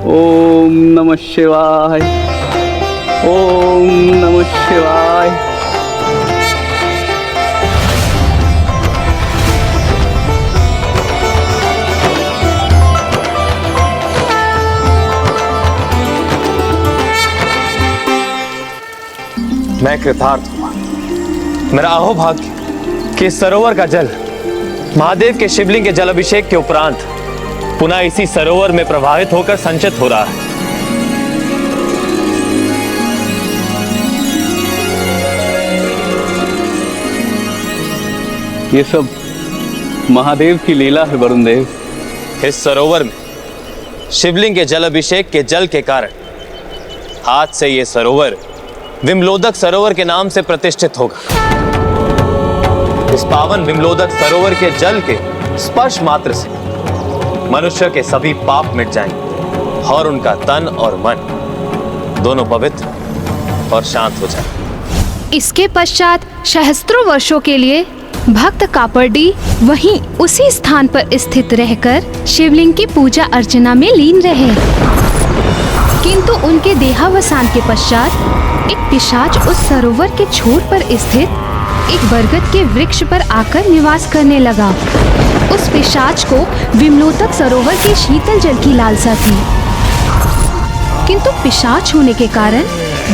ओम नमः शिवाय। ओम नमः शिवाय। मैं कृतार्थ हुआ। मेरा अहोभाग्य कि इस सरोवर का जल महादेव के शिवलिंग के जल अभिषेक के उपरांत पुनः इसी सरोवर में प्रवाहित होकर संचित हो रहा है। ये सब महादेव की लीला है वरुण देव। इस सरोवर में शिवलिंग के जल अभिषेक के जल के कारण आज से ये सरोवर विमलोदक सरोवर के नाम से प्रतिष्ठित होगा। इस पावन विमलोदक सरोवर के जल के स्पर्श मात्र से मनुष्य के सभी पाप मिट जाएंगे और उनका तन और मन दोनों पवित्र और शांत हो जाएंगे। इसके पश्चात सहस्त्रों वर्षों के लिए भक्त कापड़ी वहीं उसी स्थान पर स्थित रहकर शिवलिंग की पूजा अर्चना में लीन रहे, किंतु उनके देहावसान के पश्चात एक पिशाच उस सरोवर के छोर पर स्थित एक बरगद के वृक्ष पर आकर निवास करने लगा। उस पिशाच को विमलोदक सरोवर के शीतल जल की लालसा थी, किंतु पिशाच होने के कारण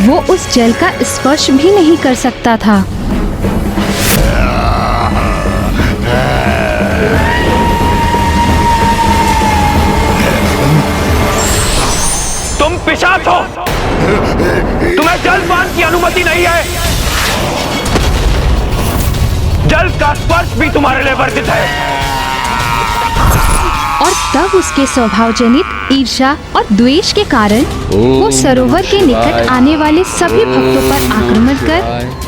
वो उस जल का स्पर्श भी नहीं कर सकता था। तुम पिशाच हो, तुम्हें जलपान की अनुमति नहीं है। जल का स्पर्श भी तुम्हारे लिए वर्जित है। तब उसके स्वभावजनित ईर्ष्या और द्वेष के कारण वो सरोवर के निकट आने वाले सभी भक्तों पर आक्रमण कर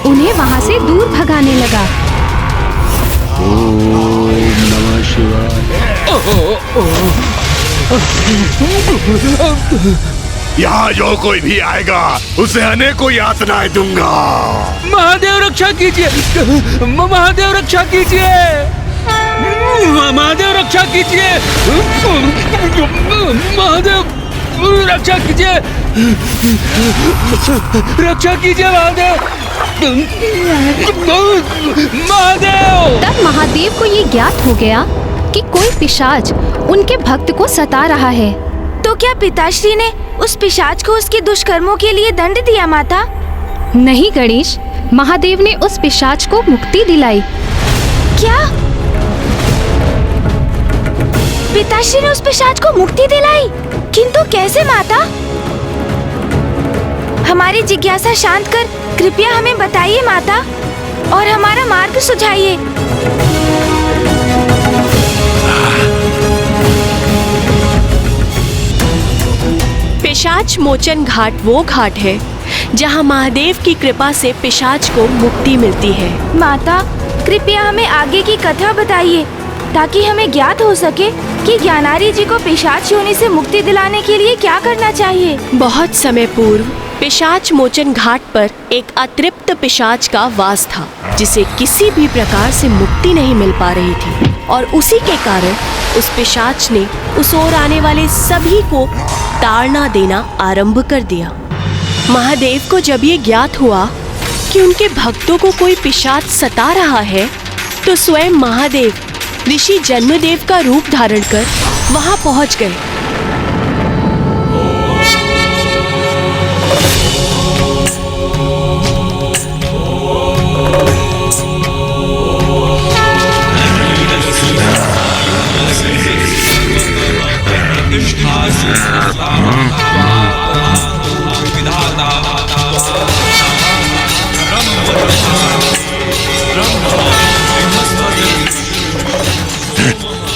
उन्हें वहाँ से दूर भगाने लगा। ओम नमः शिवाय। यहाँ जो कोई भी आएगा उसे अनेकों यातनाएं दूंगा। महादेव रक्षा कीजिए, महादेव रक्षा कीजिए, महादेव रक्षा कीजिए, महादेव रक्षा कीजिए, रक्षा कीजिए महादेव, महादेव। तब महादेव को ये ज्ञात हो गया कि कोई पिशाच उनके भक्त को सता रहा है। तो क्या पिताश्री ने उस पिशाच को उसके दुष्कर्मों के लिए दंड दिया माता? नहीं गणेश, महादेव ने उस पिशाच को मुक्ति दिलाई। क्या? पिताश्री ने उस पिशाच को मुक्ति दिलाई? किंतु कैसे माता? हमारी जिज्ञासा शांत कर कृपया हमें बताइए माता, और हमारा मार्ग सुझाइए। पिशाच मोचन घाट वो घाट है जहाँ महादेव की कृपा से पिशाच को मुक्ति मिलती है। माता, कृपया हमें आगे की कथा बताइए ताकि हमें ज्ञात हो सके कि ज्ञानारी जी को पिशाच योनि से मुक्ति दिलाने के लिए क्या करना चाहिए। बहुत समय पूर्व पिशाच मोचन घाट पर एक अतृप्त पिशाच का वास था, जिसे किसी भी प्रकार से मुक्ति नहीं मिल पा रही थी, और उसी के कारण उस पिशाच ने उस ओर आने वाले सभी को ताड़ना देना आरंभ कर दिया। महादेव को जब ये ज्ञात हुआ कि उनके भक्तों को कोई पिशाच सता रहा है, तो स्वयं महादेव ऋषि जन्मदेव का रूप धारण कर वहां पहुंच गए।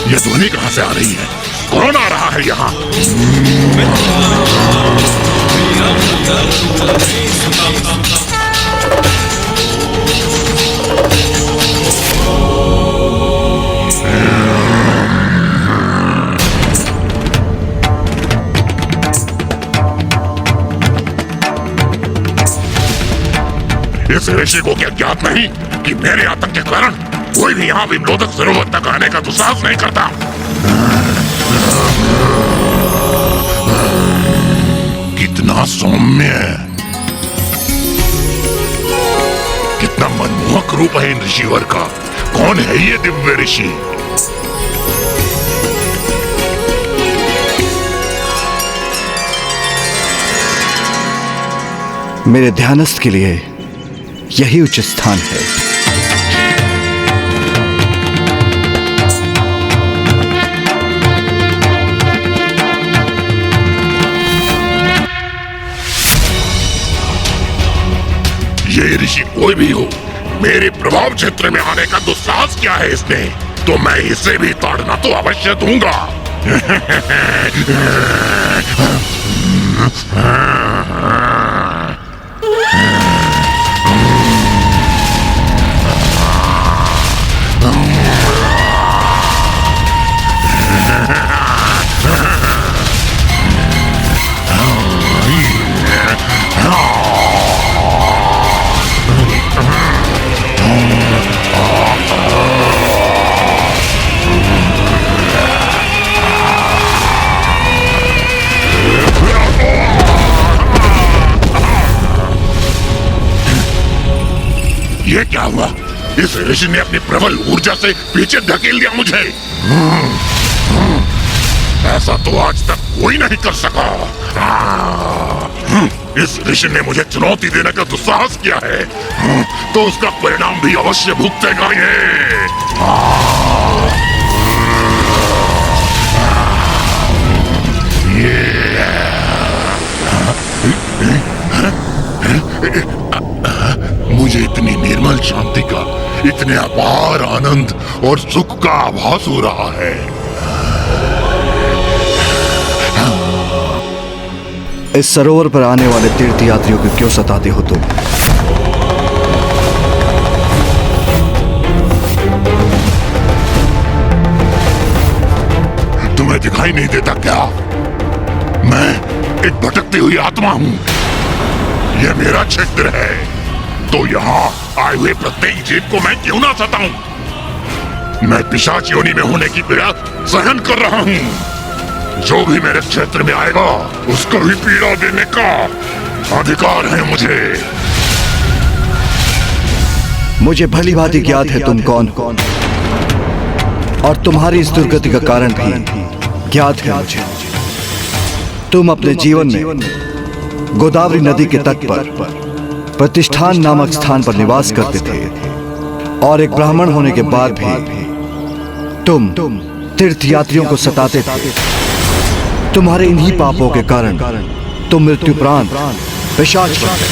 ये ध्वनि कहाँ से आ रही है? कौन आ रहा है यहाँ? इस ऋषि को क्या ज्ञात नहीं कि मेरे आतंक के कारण कोई भी यहाँ विमलोदक सरोवर तक आने का दुस्साहस नहीं करता। कितना सौम्य, कितना मनमोहक रूप है इन ऋषिवर का। कौन है ये दिव्य ऋषि? मेरे ध्यानस्थ के लिए यही उचित स्थान है। ये ऋषि कोई भी हो, मेरे प्रभाव क्षेत्र में आने का दुस्साहस क्या है इसने, तो मैं इसे भी ताड़ना तो अवश्य दूंगा। ये क्या हुआ? इस ऋषि ने अपनी प्रबल ऊर्जा से पीछे धकेल दिया मुझे। ऐसा तो आज तक कोई नहीं कर सका। इस ऋषि ने मुझे चुनौती देने का दुस्साहस किया है, तो उसका परिणाम भी अवश्य भुगतेगा मुझे इतनी निर्मल शांति का, इतने अपार आनंद और सुख का आभास हो रहा है। इस सरोवर पर आने वाले तीर्थ यात्रियों को क्यों सताते हो तुम? तुम्हें दिखाई नहीं देता क्या? मैं एक भटकती हुई आत्मा हूँ। यह मेरा क्षेत्र है, तो यहाँ आए हुए प्रत्येक जीव को मैं क्यों ना सताऊं? मैं पिशाच योनि में होने की पीड़ा सहन कर रहा हूँ। जो भी मेरे क्षेत्र में आएगा उसको भी पीड़ा देने का अधिकार है मुझे भली भांति ज्ञात है तुम कौन हो, और तुम्हारी इस दुर्गति का कारण भी ज्ञात है मुझे। तुम अपने जीवन में गोदावरी नदी के तट पर प्रतिष्ठान नामक स्थान पर निवास करते थे, और एक ब्राह्मण होने के बाद भी तुम तीर्थ यात्रियों को सताते थे। तुम्हारे इन्हीं पापों के कारण तुम मृत्युपरांत पिशाच बन गए।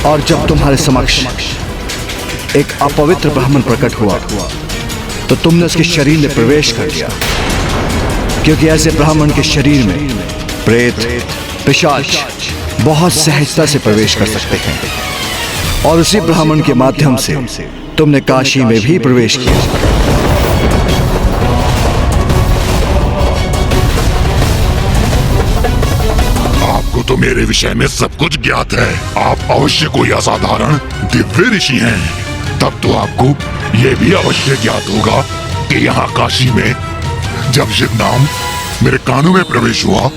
और जब तुम्हारे समक्ष एक अपवित्र ब्राह्मण प्रकट हुआ तो तुमने उसके शरीर में प्रवेश कर लिया, क्योंकि ऐसे ब्राह्मण के शरीर में प्रेत पिशाच बहुत सहजता से प्रवेश कर सकते हैं। और उसी ब्राह्मण के माध्यम से तुमने काशी में भी प्रवेश किया। तो मेरे विषय में सब कुछ ज्ञात है। आप अवश्य कोई असाधारण दिव्य ऋषि हैं। तब तो आपको यह भी अवश्य ज्ञात होगा कि यहाँ काशी में जब शिव नाम मेरे कानों में प्रवेश हुआ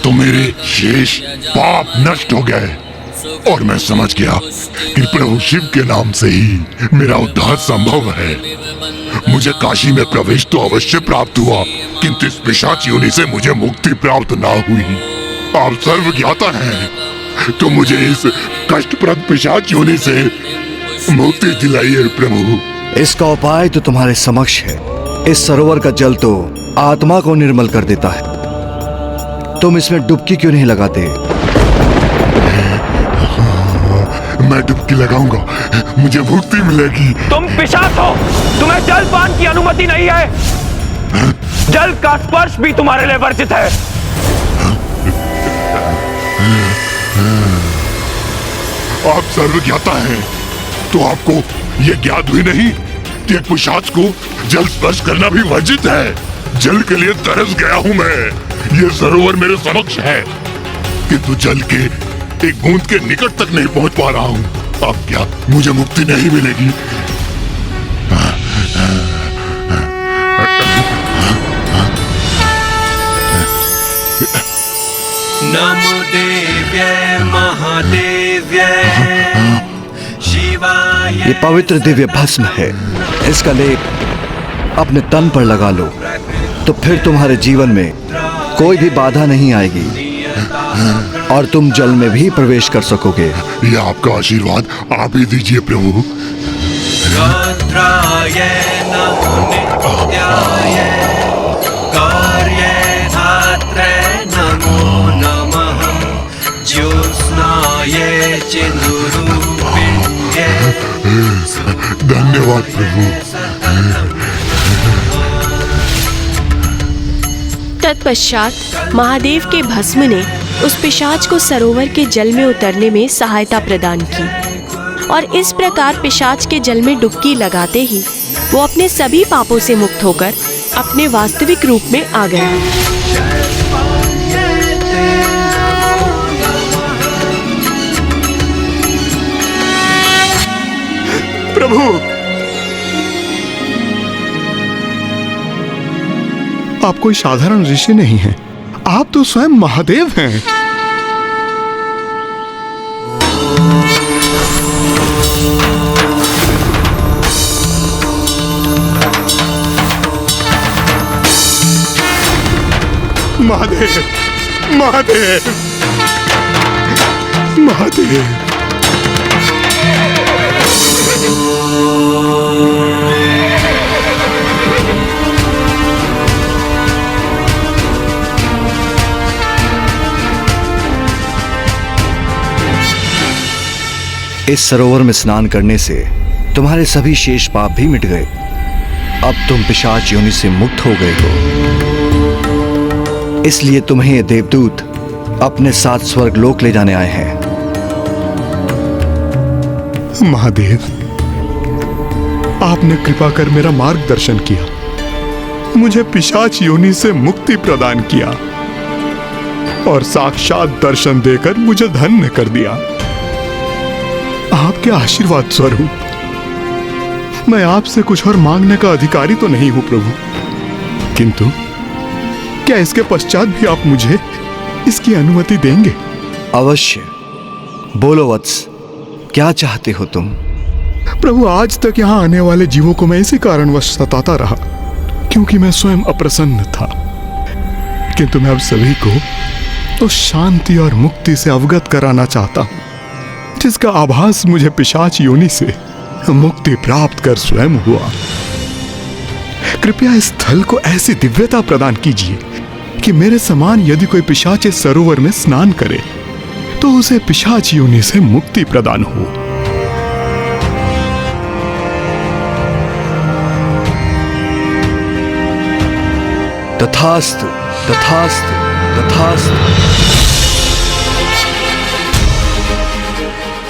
तो मेरे शेष पाप नष्ट हो गए, और मैं समझ गया कि प्रभु शिव के नाम से ही मेरा उद्धार संभव है। मुझे काशी में प्रवेश तो अवश्य प्राप्त हुआ, किंतु इस पिशाच योनि से मुझे मुक्ति प्राप्त ना हुई। आप सर्व ज्ञाता हैं, तो मुझे इस कष्टप्रद पिशाच योनि से मुक्ति दिलाइए प्रभु। इसका उपाय तो तुम्हारे समक्ष है। इस सरोवर का जल तो आत्मा को निर्मल कर देता है। तुम इसमें डुबकी क्यों नहीं लगाते? मैं डुबकी लगाऊंगा, मुझे मुक्ति मिलेगी। तुम पिशाच हो, तुम्हें जलपान की अनुमति नहीं है। जल का स्पर्श भी तुम्हारे लिए वर्जित है। आप सर्वज्ञाता हैं, तो आपको यह ज्ञात हुई नहीं कि एक पिशाच को जल स्पर्श करना भी वर्जित है। जल के लिए तरस गया हूं मैं। ये सरोवर मेरे समक्ष है, किंतु जल के एक बूंद के निकट तक नहीं पहुंच पा रहा हूं। अब क्या मुझे मुक्ति नहीं मिलेगी? नमो देव्यै महादेव्यै शिवाय। ये पवित्र दिव्य भस्म है। इसका लेप अपने तन पर लगा लो, तो फिर तुम्हारे जीवन में कोई भी बाधा नहीं आएगी और तुम जल में भी प्रवेश कर सकोगे। ये आपका आशीर्वाद आप ही दीजिए प्रभु। रुद्राय नमो नित्याय कार्यधात्रे नमो नमः ज्योत्स्नाय चिन्नुरूपिण्ये। धन्यवाद प्रभु। तत्पश्चात महादेव के भस्म ने उस पिशाच को सरोवर के जल में उतरने में सहायता प्रदान की, और इस प्रकार पिशाच के जल में डुबकी लगाते ही वो अपने सभी पापों से मुक्त होकर अपने वास्तविक रूप में आ गया। प्रभु, आप कोई साधारण ऋषि नहीं हैं, आप तो स्वयं महादेव हैं। महादेव, महादेव, महादेव। इस सरोवर में स्नान करने से तुम्हारे सभी शेष पाप भी मिट गए। अब तुम पिशाच योनि से मुक्त हो गए हो। इसलिए तुम्हें ये देवदूत अपने साथ स्वर्ग लोक ले जाने आए हैं। महादेव, आपने कृपा कर मेरा मार्गदर्शन किया, मुझे पिशाच योनि से मुक्ति प्रदान किया और साक्षात दर्शन देकर मुझे धन्य कर दिया। आपके आशीर्वाद स्वरूप मैं आपसे कुछ और मांगने का अधिकारी तो नहीं हूं प्रभु, किंतु क्या इसके पश्चात भी आप मुझे इसकी अनुमति देंगे? अवश्य। बोलो वत्स, क्या चाहते हो तुम? प्रभु, आज तक यहाँ आने वाले जीवों को मैं इसी कारणवश सताता रहा क्योंकि मैं स्वयं अप्रसन्न था, किंतु मैं अब सभी को उस शांति और मुक्ति से अवगत कराना चाहता हूं जिसका आभास मुझे पिशाच योनि से मुक्ति प्राप्त कर स्वयं हुआ। कृपया इस स्थल को ऐसी दिव्यता प्रदान कीजिए कि मेरे समान यदि कोई पिशाच इस सरोवर में स्नान करे तो उसे पिशाच योनि से मुक्ति प्रदान हो। तथास्तु, तथास्तु, तथास्तु।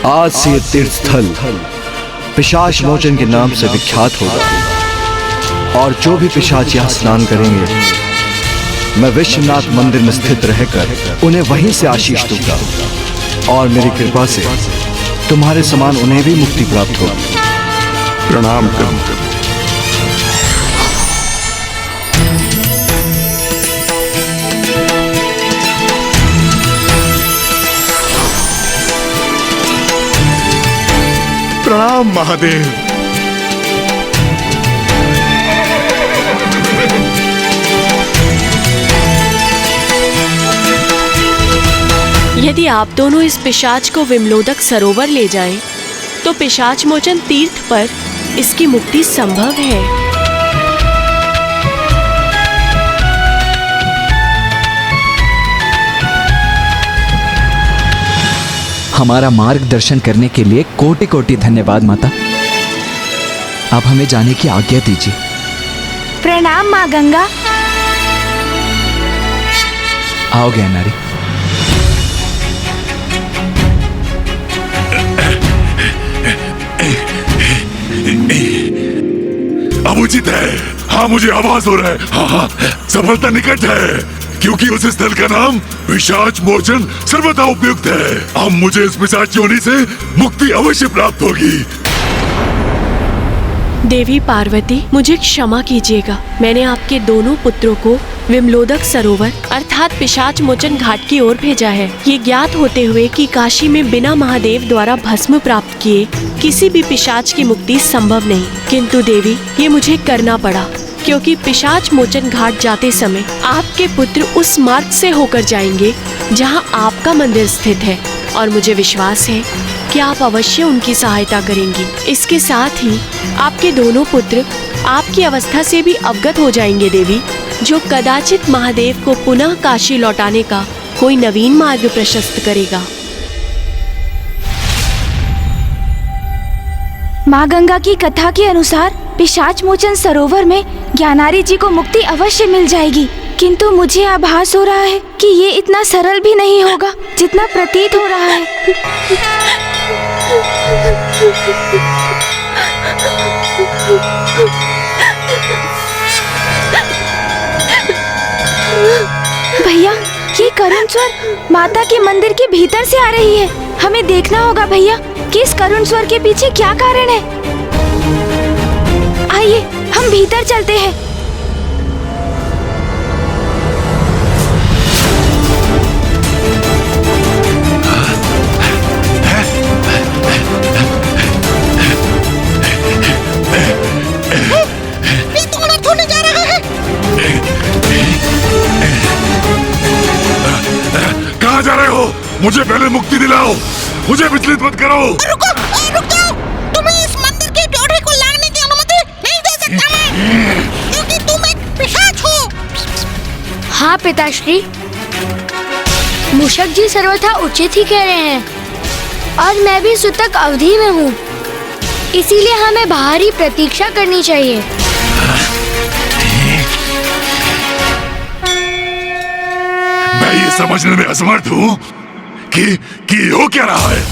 आज से ये तीर्थ स्थल पिशाच मोचन के नाम से विख्यात होगा और जो भी पिशाच यहाँ स्नान करेंगे मैं विश्वनाथ मंदिर में स्थित रहकर उन्हें वहीं से आशीष दूंगा और मेरी कृपा से तुम्हारे समान उन्हें भी मुक्ति प्राप्त होगी। प्रणाम करूं। प्रणाम महादेव। यदि आप दोनों इस पिशाच को विमलोदक सरोवर ले जाएं, तो पिशाच मोचन तीर्थ पर इसकी मुक्ति संभव है। हमारा मार्गदर्शन करने के लिए कोटि कोटि धन्यवाद माता। अब हमें जाने की आज्ञा दीजिए। प्रणाम माँ गंगा। आओ गहनारी। अब उचित है। हाँ, मुझे आवाज हो रहा है। हाँ, सफलता निकट है क्योंकि उस स्थल का नाम पिशाच मोचन सर्वथा उपयुक्त है। अब मुझे इस पिशाच योनि से मुक्ति अवश्य प्राप्त होगी। देवी पार्वती, मुझे क्षमा कीजिएगा। मैंने आपके दोनों पुत्रों को विमलोदक सरोवर अर्थात पिशाच मोचन घाट की ओर भेजा है, ये ज्ञात होते हुए कि काशी में बिना महादेव द्वारा भस्म प्राप्त किए किसी भी पिशाच की मुक्ति संभव नहीं। किंतु देवी, ये मुझे करना पड़ा क्योंकि पिशाच मोचन घाट जाते समय आपके पुत्र उस मार्ग से होकर जाएंगे जहाँ आपका मंदिर स्थित है और मुझे विश्वास है कि आप अवश्य उनकी सहायता करेंगी। इसके साथ ही आपके दोनों पुत्र आपकी अवस्था से भी अवगत हो जाएंगे देवी, जो कदाचित महादेव को पुनः काशी लौटाने का कोई नवीन मार्ग प्रशस्त करेगा। माँ गंगा की कथा के अनुसार पिशाच मोचन सरोवर में ज्ञानारी जी को मुक्ति अवश्य मिल जाएगी, किंतु मुझे आभास हो रहा है कि ये इतना सरल भी नहीं होगा जितना प्रतीत हो रहा है। भैया, ये करुण स्वर माता के मंदिर के भीतर से आ रही है। हमें देखना होगा भैया कि इस करुण स्वर के पीछे क्या कारण है। आइए हम भीतर चलते हैं। कहाँ जा रहे हो? मुझे पहले मुक्ति दिलाओ, मुझे विचलित मत करो। रुको, रुक जाओ। तुम्हें इस मंदिर की ड्योढ़ी को लांघने की अनुमति नहीं दे सकता मैं, क्योंकि तुम एक पिशाच हो। हाँ पिताश्री, मूषक जी सर्वथा उचित ही कह रहे हैं और मैं भी सूतक अवधि में हूँ, इसीलिए हमें बाहर ही प्रतीक्षा करनी चाहिए। मैं ये समझने में असमर्थ हूँ कि हो क्या रहा है।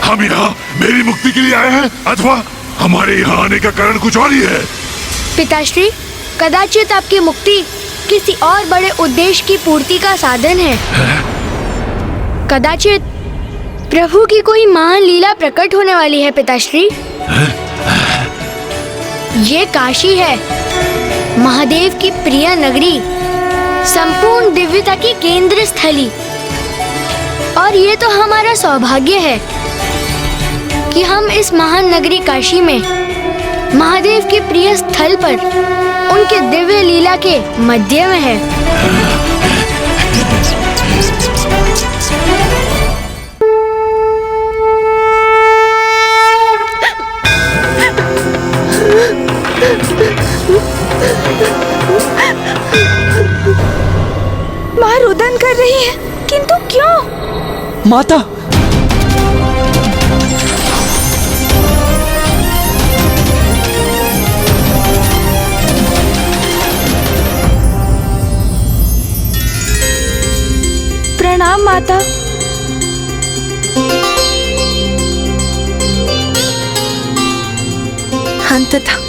हम यहाँ मेरी मुक्ति के लिए आए हैं अथवा हमारे यहाँ आने का कारण कुछ और ही है। पिताश्री, कदाचित आपकी मुक्ति किसी और बड़े उद्देश्य की पूर्ति का साधन है। कदाचित प्रभु की कोई महान लीला प्रकट होने वाली है पिताश्री। ये काशी है, महादेव की प्रिय नगरी, संपूर्ण दिव्यता की केंद्र स्थली। और ये तो हमारा सौभाग्य है कि हम इस महान नगरी काशी में महादेव के प्रिय स्थल पर उनके दिव्य लीला के मध्य में है। माँ रुदन कर रही है, किंतु क्यों? माता, प्रणाम माता। अंततः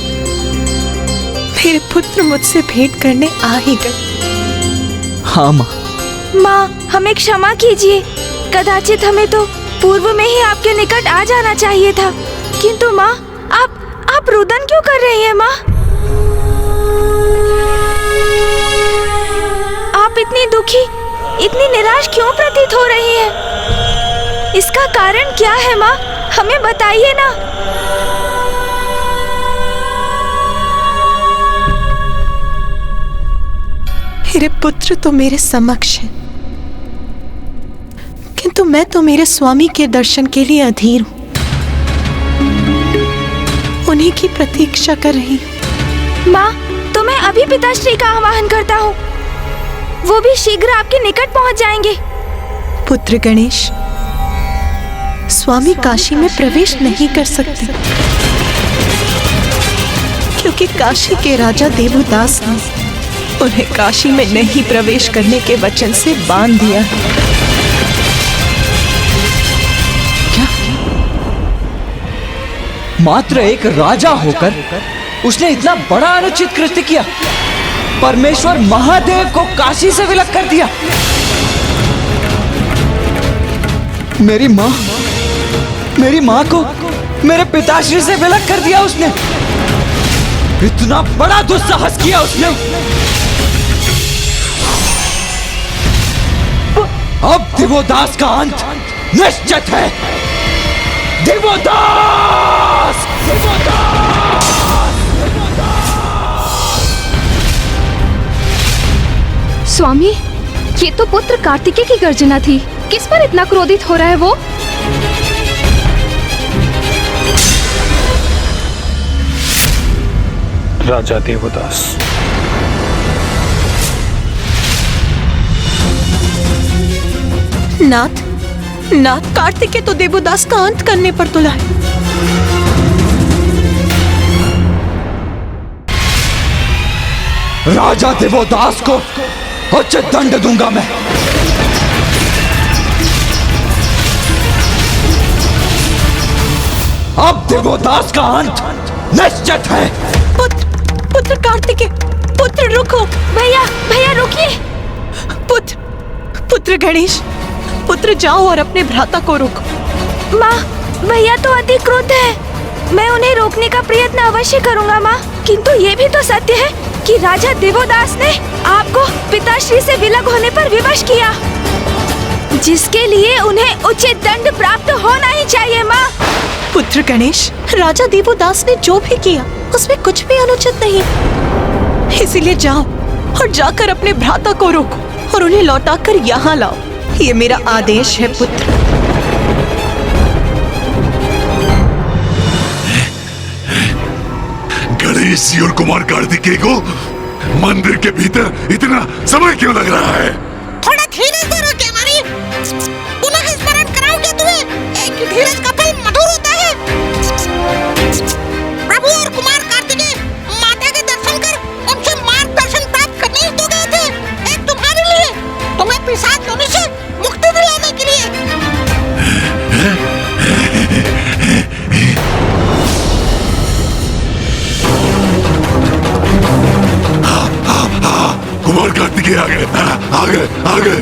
मेरे पुत्र मुझसे भेंट करने आ ही गए। हाँ माँ। माँ, हमें क्षमा कीजिए। कदाचित हमें तो पूर्व में ही आपके निकट आ जाना चाहिए था, किंतु माँ आप रुदन क्यों कर रही हैं माँ? आप इतनी दुखी, इतनी निराश क्यों प्रतीत हो रही हैं? इसका कारण क्या है माँ? हमें बताइए ना। मेरे पुत्र तो मेरे समक्ष है, किंतु मैं तो मेरे स्वामी के दर्शन के लिए अधीर हूँ। उन्हीं की प्रतीक्षा कर रही हूँ। माँ, तो मैं अभी पिताश्री का आह्वान करता हूँ, वो भी शीघ्र आपके निकट पहुँच जाएंगे। पुत्र गणेश, स्वामी काशी में प्रवेश नहीं कर सकते, क्योंकि काशी के राजा देवदास ने उन्हें काशी में नहीं प्रवेश करने के वचन से बांध दिया। क्या? मात्र एक राजा होकर उसने इतना बड़ा अनुचित कृत्य किया, परमेश्वर महादेव को काशी से विलग कर दिया। मेरी माँ को मेरे पिताश्री से विलग कर दिया उसने। इतना बड़ा दुस्साहस किया उसने। अब दिवोदास का अंत निश्चित है। दिवोदास! स्वामी, ये तो पुत्र कार्तिकेय की गर्जना थी। किस पर इतना क्रोधित हो रहा है वो? राजा देवदास। नाथ, कार्तिकेय तो देवदास का अंत करने पर तुला है। राजा देवदास को उचित दंड दूंगा मैं। अब देवदास का अंत निश्चित है। पुत्र कार्तिकेय, पुत्र रुको। भैया रुकिए। पुत्र गणेश, पुत्र जाओ और अपने भ्राता को रोको। माँ, भैया तो अति क्रुद्ध है। मैं उन्हें रोकने का प्रयत्न अवश्य करूंगा माँ, किंतु ये भी तो सत्य है कि राजा देवदास ने आपको पिताश्री से विलग होने पर विवश किया, जिसके लिए उन्हें उचित दंड प्राप्त होना ही चाहिए माँ। पुत्र गणेश, राजा देवदास ने जो भी किया उसमें कुछ भी अनुचित नहीं। इसीलिए जाओ और जाकर अपने भ्राता को रोको और उन्हें लौटाकर यहाँ लाओ। ये मेरा आदेश है पुत्र। गणेश जी और कुमार कार्तिकेय को मंदिर के भीतर इतना समय क्यों लग रहा है? थोड़ा धीरज धरो केवरी। पुनः स्मरण कराओगे तुम्हें। एक धीरज का फल मधुर होता है। प्रभु और कुमार कार्तिकेय माता के दर्शन कर उनसे मार्गदर्शन प्राप्त करने तो गए थे। एक तुम्हारे लिए, तुम्हें पिशाच योनि से मुक्ति दिलाने के लिए। कुमार कार्तिकेय आ गए, आ गए, आ गए।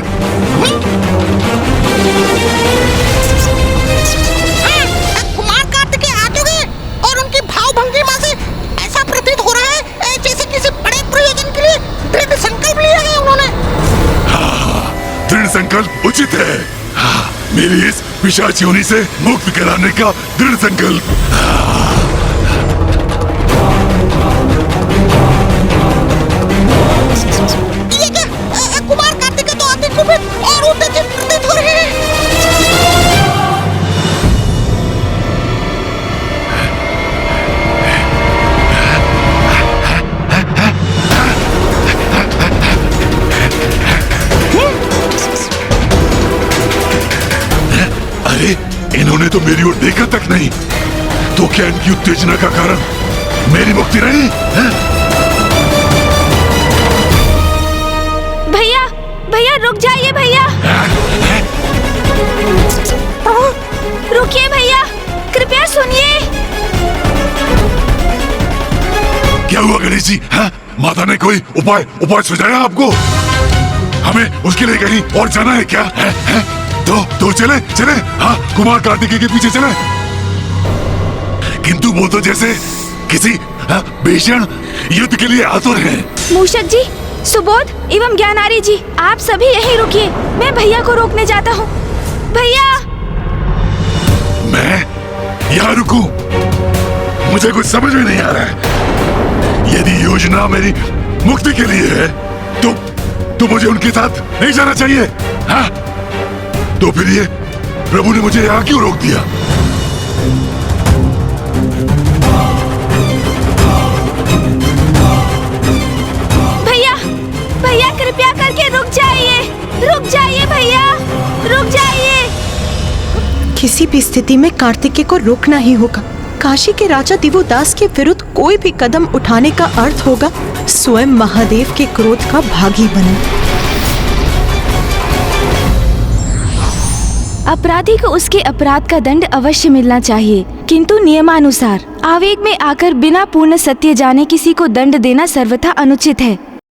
कुमार कार्तिकेय आ चुके और उनकी भाव भंगिमा से ऐसा प्रतीत हो रहा है जैसे किसी बड़े प्रयोजन के लिए दृढ़ संकल्प लिया है उन्होंने। दृढ़ संकल्प उचित है। मेरी इस पिशाच योनि से मुक्त कराने का दृढ़ संकल्प। ये क्या? कुमार कार्तिकेय तो अति कुपित और उत्तेजित प्रतीत हो रहे हैं। अरे इन्होंने तो मेरी ओर देखा तक नहीं, तो क्या इनकी उत्तेजना का कारण मेरी मुक्ति रही? भैया भैया रुक जाइए भैया, रुकिए भैया, कृपया सुनिए। क्या हुआ गणेश जी? माता ने कोई उपाय सुझाया आपको? हमें उसके लिए कहीं और जाना है क्या? तो चले। हाँ, कुमार कार्तिकेय के पीछे चले। किंतु वो तो जैसे किसी भीषण युद्ध के लिए आतुर हैं। मूषक जी, सुबोध एवं ज्ञानारी जी, आप सभी यहीं रुकिए, मैं भैया को रोकने जाता हूँ। भैया! मैं यहाँ रुकूं? मुझे कुछ समझ में नहीं आ रहा है। यदि योजना मेरी मुक्ति के लिए है, तो मुझे उनके साथ नहीं जाना चाहिए। हाँ? तो फिर ये प्रभु ने मुझे यहाँ क्यों रोक दिया? भैया कृपया करके रुक जाइए भैया, रुक जाइए। किसी भी स्थिति में कार्तिकेय को रोकना ही होगा। काशी के राजा दिवोदास के विरुद्ध कोई भी कदम उठाने का अर्थ होगा स्वयं महादेव के क्रोध का भागी बनना। अपराधी को उसके अपराध का दंड अवश्य मिलना चाहिए, किंतु नियमानुसार। आवेग में आकर बिना पूर्ण सत्य जाने किसी को दंड देना सर्वथा अनुचित है।